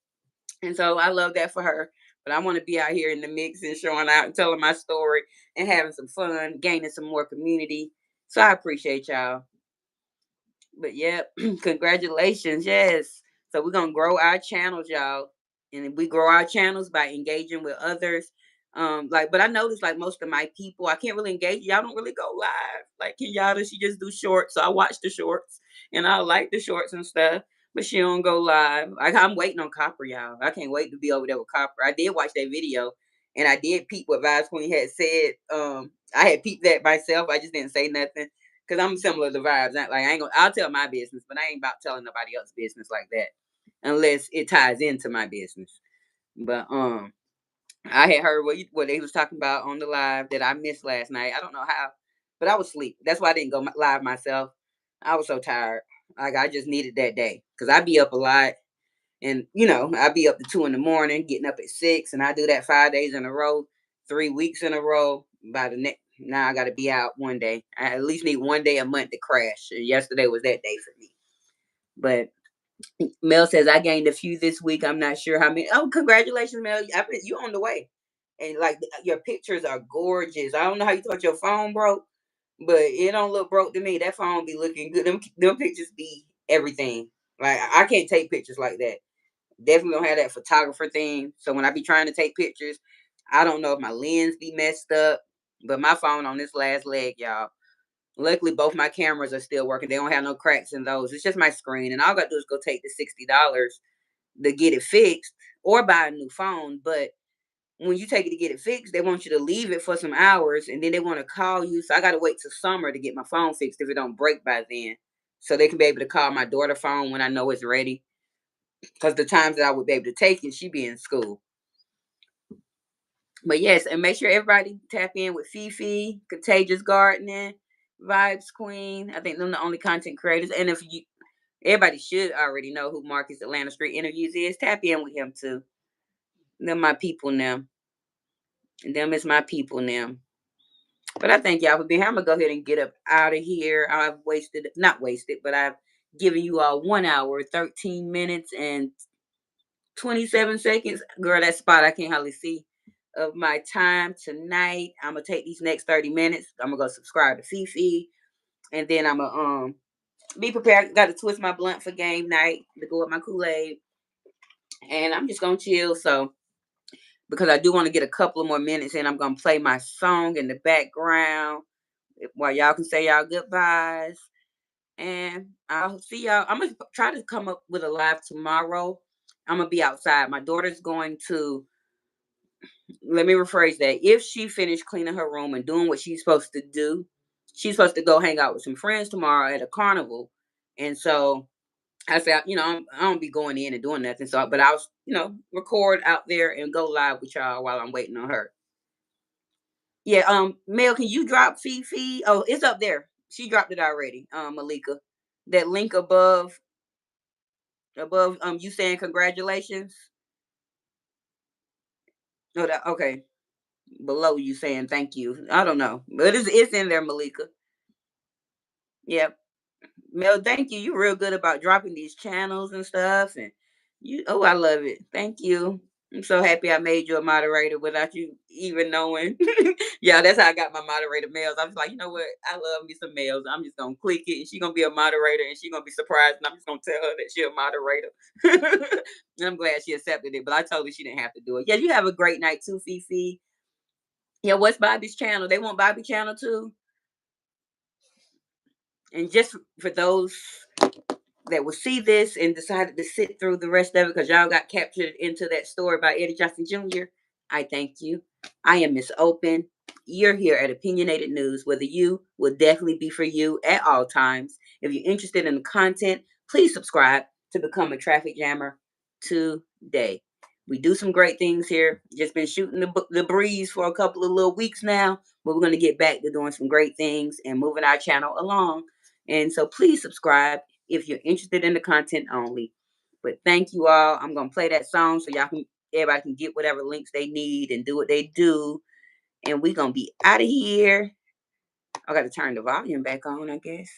And so I love that for her. But I want to be out here in the mix and showing out and telling my story and having some fun, gaining some more community. So I appreciate y'all. But yeah, congratulations. Yes. So we're gonna grow our channels, y'all. And we grow our channels by engaging with others. But I noticed like most of my people, I can't really engage. Y'all don't really go live. Like Kenyatta, she just do shorts. So I watch the shorts and I like the shorts and stuff. But she don't go live. I'm waiting on Copper, y'all. I can't wait to be over there with Copper. I did watch that video and I did peep what Vibes Queen had said. I had peeped that myself. I just didn't say nothing because I'm similar to Vibes. Not like I ain't gonna. I'll tell my business, but I ain't about telling nobody else's business like that unless it ties into my business. But I had heard what they was talking about on the live that I missed last night. I don't know how, but I was asleep. That's why I didn't go live myself. I was so tired. Like I just needed that day because I be up a lot, and I be up to 2 in the morning, getting up at 6, and I do that 5 days in a row, 3 weeks in a row. By the next, now I got to be out one day. I at least need one day a month to crash. And yesterday was that day for me. But Mel says I gained a few this week. I'm not sure how many. Oh, congratulations, Mel! You on the way, and like your pictures are gorgeous. I don't know how you thought your phone broke, but it don't look broke to me. That phone be looking good. Them pictures be everything. Like I can't take pictures like that. Definitely don't have that photographer thing. So when I be trying to take pictures, I don't know if my lens be messed up, but my phone on this last leg, y'all. Luckily, both my cameras are still working. They don't have no cracks in those. It's just my screen, and all I got to do is go take the $60 to get it fixed or buy a new phone. But when you take it to get it fixed, they want you to leave it for some hours, and then they want to call you. So I got to wait till summer to get my phone fixed if it don't break by then, so they can be able to call my daughter phone when I know it's ready. Because the times that I would be able to take it, she be in school. But yes, and make sure everybody tap in with Fifi, Contagious Gardening, Vibes Queen. I think them the only content creators. And if you everybody should already know who Marcus Atlanta Street Interviews is. Tap in with him too. Them my people now. Them is my people now. But I thank y'all for being here. I'm gonna go ahead and get up out of here. I've wasted not wasted, but I've given you all 1 hour, 13 minutes, and 27 seconds. Girl, that spot I can't hardly see of my time tonight. I'm gonna take these next 30 minutes. I'm gonna go subscribe to Fifi. And then I'm gonna be prepared. Got to twist my blunt for game night to go with my Kool-Aid. And I'm just gonna chill. So because I do want to get a couple of more minutes in, I'm gonna play my song in the background while y'all can say y'all goodbyes. And I'll see y'all. I'm gonna try to come up with a live tomorrow. I'm gonna be outside. My daughter's going to, let me rephrase that. If she finished cleaning her room and doing what she's supposed to do, she's supposed to go hang out with some friends tomorrow at a carnival. And so I said, I don't be going in and doing nothing. So, but I'll, record out there and go live with y'all while I'm waiting on her. Yeah. Mel, can you drop Fifi? Oh, it's up there. She dropped it already. Malika, that link above. You saying congratulations? No, that okay. Below you saying thank you. I don't know, but it's in there, Malika. Yep. Mel, thank you. You're real good about dropping these channels and stuff, and you. Oh, I love it. Thank you. I'm so happy I made you a moderator without you even knowing. Yeah, that's how I got my moderator mails. I was like, you know what? I love me some mails. I'm just gonna click it, and she's gonna be a moderator, and she's gonna be surprised, and I'm just gonna tell her that she's a moderator. And I'm glad she accepted it, but I told her she didn't have to do it. Yeah, you have a great night too, Fifi. Yeah, what's Bobby's channel? They want Bobby channel too. And just for those that will see this and decided to sit through the rest of it because y'all got captured into that story by Eddie Johnson Jr., I thank you. I am Miss Open. You're here at Opinionated News, where the you will definitely be for you at all times. If you're interested in the content, please subscribe to become a traffic jammer today. We do some great things here. Just been shooting the breeze for a couple of little weeks now, but we're going to get back to doing some great things and moving our channel along. And so please subscribe if you're interested in the content only. But thank you all. I'm gonna play that song so everybody can get whatever links they need and do what they do. And we're gonna be out of here. I gotta turn the volume back on, I guess.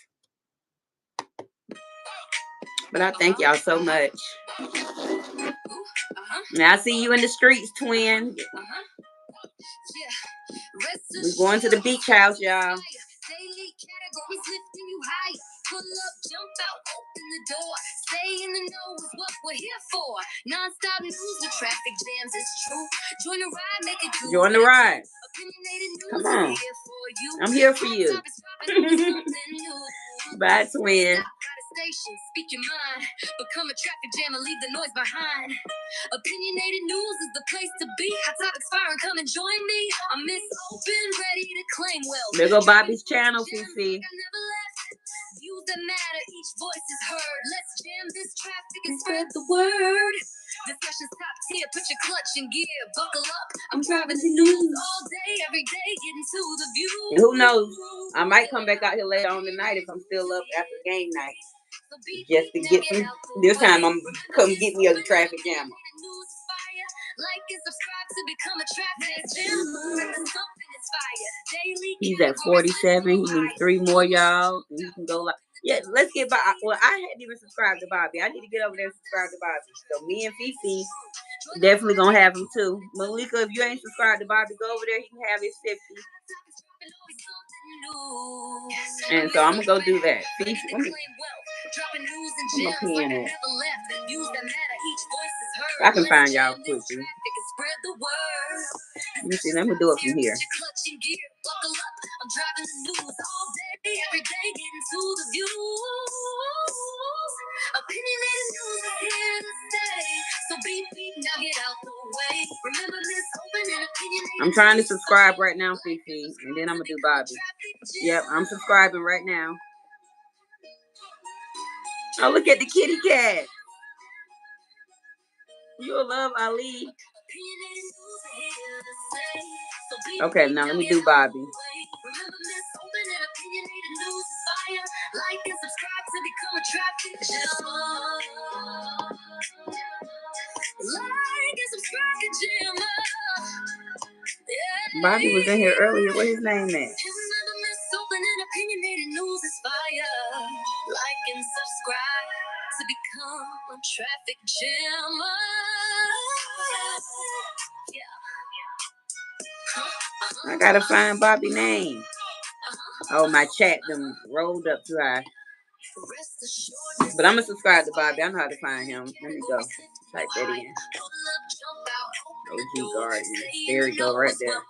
But I thank y'all so much. Now I see you in the streets, twin. We're going to the beach house, y'all. Pull up, jump out, open the door. Stay in the know is what we're here for. Non-stop news, the traffic jams, it's true. Join the ride, make it cool. Join the ride. Come on. I'm here for you. Bye, twin. Speak your mind. Become a traffic jam and leave the noise behind. Opinionated news is the place to be. Hot topics fire and come and join me. I'm Miss Open, ready to claim wealth. There go Bobby's channel, Fifi. Views that matter, each voice is heard. Let's jam this traffic and spread the word. Discussion's top tier, put your clutch in gear. Buckle up, I'm driving the news all day, every day, getting to the view. And who knows, I might come back out here later on tonight if I'm still up after game night. Just to get some, this time I'm come get me a traffic jammer. Like and subscribe to become a traffic jammer. He's at 47. He needs 3 more, y'all. And he can go like, yeah, let's get by. Well, I hadn't even subscribed to Bobby. I need to get over there and subscribe to Bobby. So me and Fifi definitely gonna have him too. Malika, if you ain't subscribed to Bobby, go over there. He can have his 50. And so I'm gonna go do that. Fifi, I'm gonna pin it. I can find y'all quickly. Let me see. Let me do it from here. I'm trying to subscribe right now, Fifi, and then I'm gonna do Bobby. Yep, I'm subscribing right now. Oh, look at the kitty cat. You'll love Ali. Okay, now let me do Bobby. Bobby was in here earlier. What his name is? Opinionated news is fire. Like and subscribe to become a traffic jammer. I gotta find Bobby's name. Oh, my chat them rolled up too high. But I'm gonna subscribe to Bobby. I know how to find him. Let me go. Type that in. OG Garden. There we go, right there.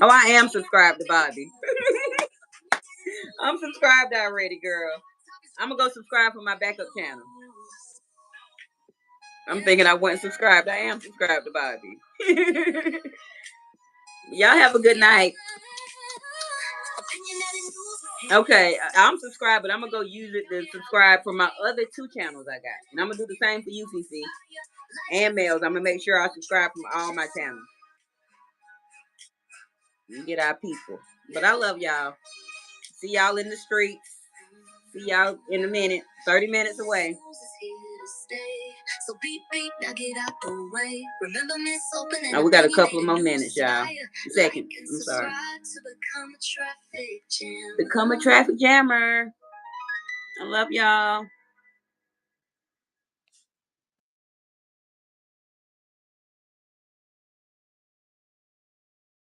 Oh, I am subscribed to Bobby. I'm subscribed already, girl. I'm gonna go subscribe for my backup channel. I'm thinking I wasn't subscribed. I am subscribed to Bobby. Y'all have a good night. Okay, I'm subscribed, but I'm gonna go use it to subscribe for my other 2 channels I got. And I'm gonna do the same for you, Fifi. And Males. I'm gonna make sure I subscribe from all my channels. You get our people. But I love y'all. See y'all in the streets. See y'all in a minute. 30 minutes away. Oh, we got a couple of more minutes, y'all. Seconds. I'm sorry. Become a traffic jammer. I love y'all.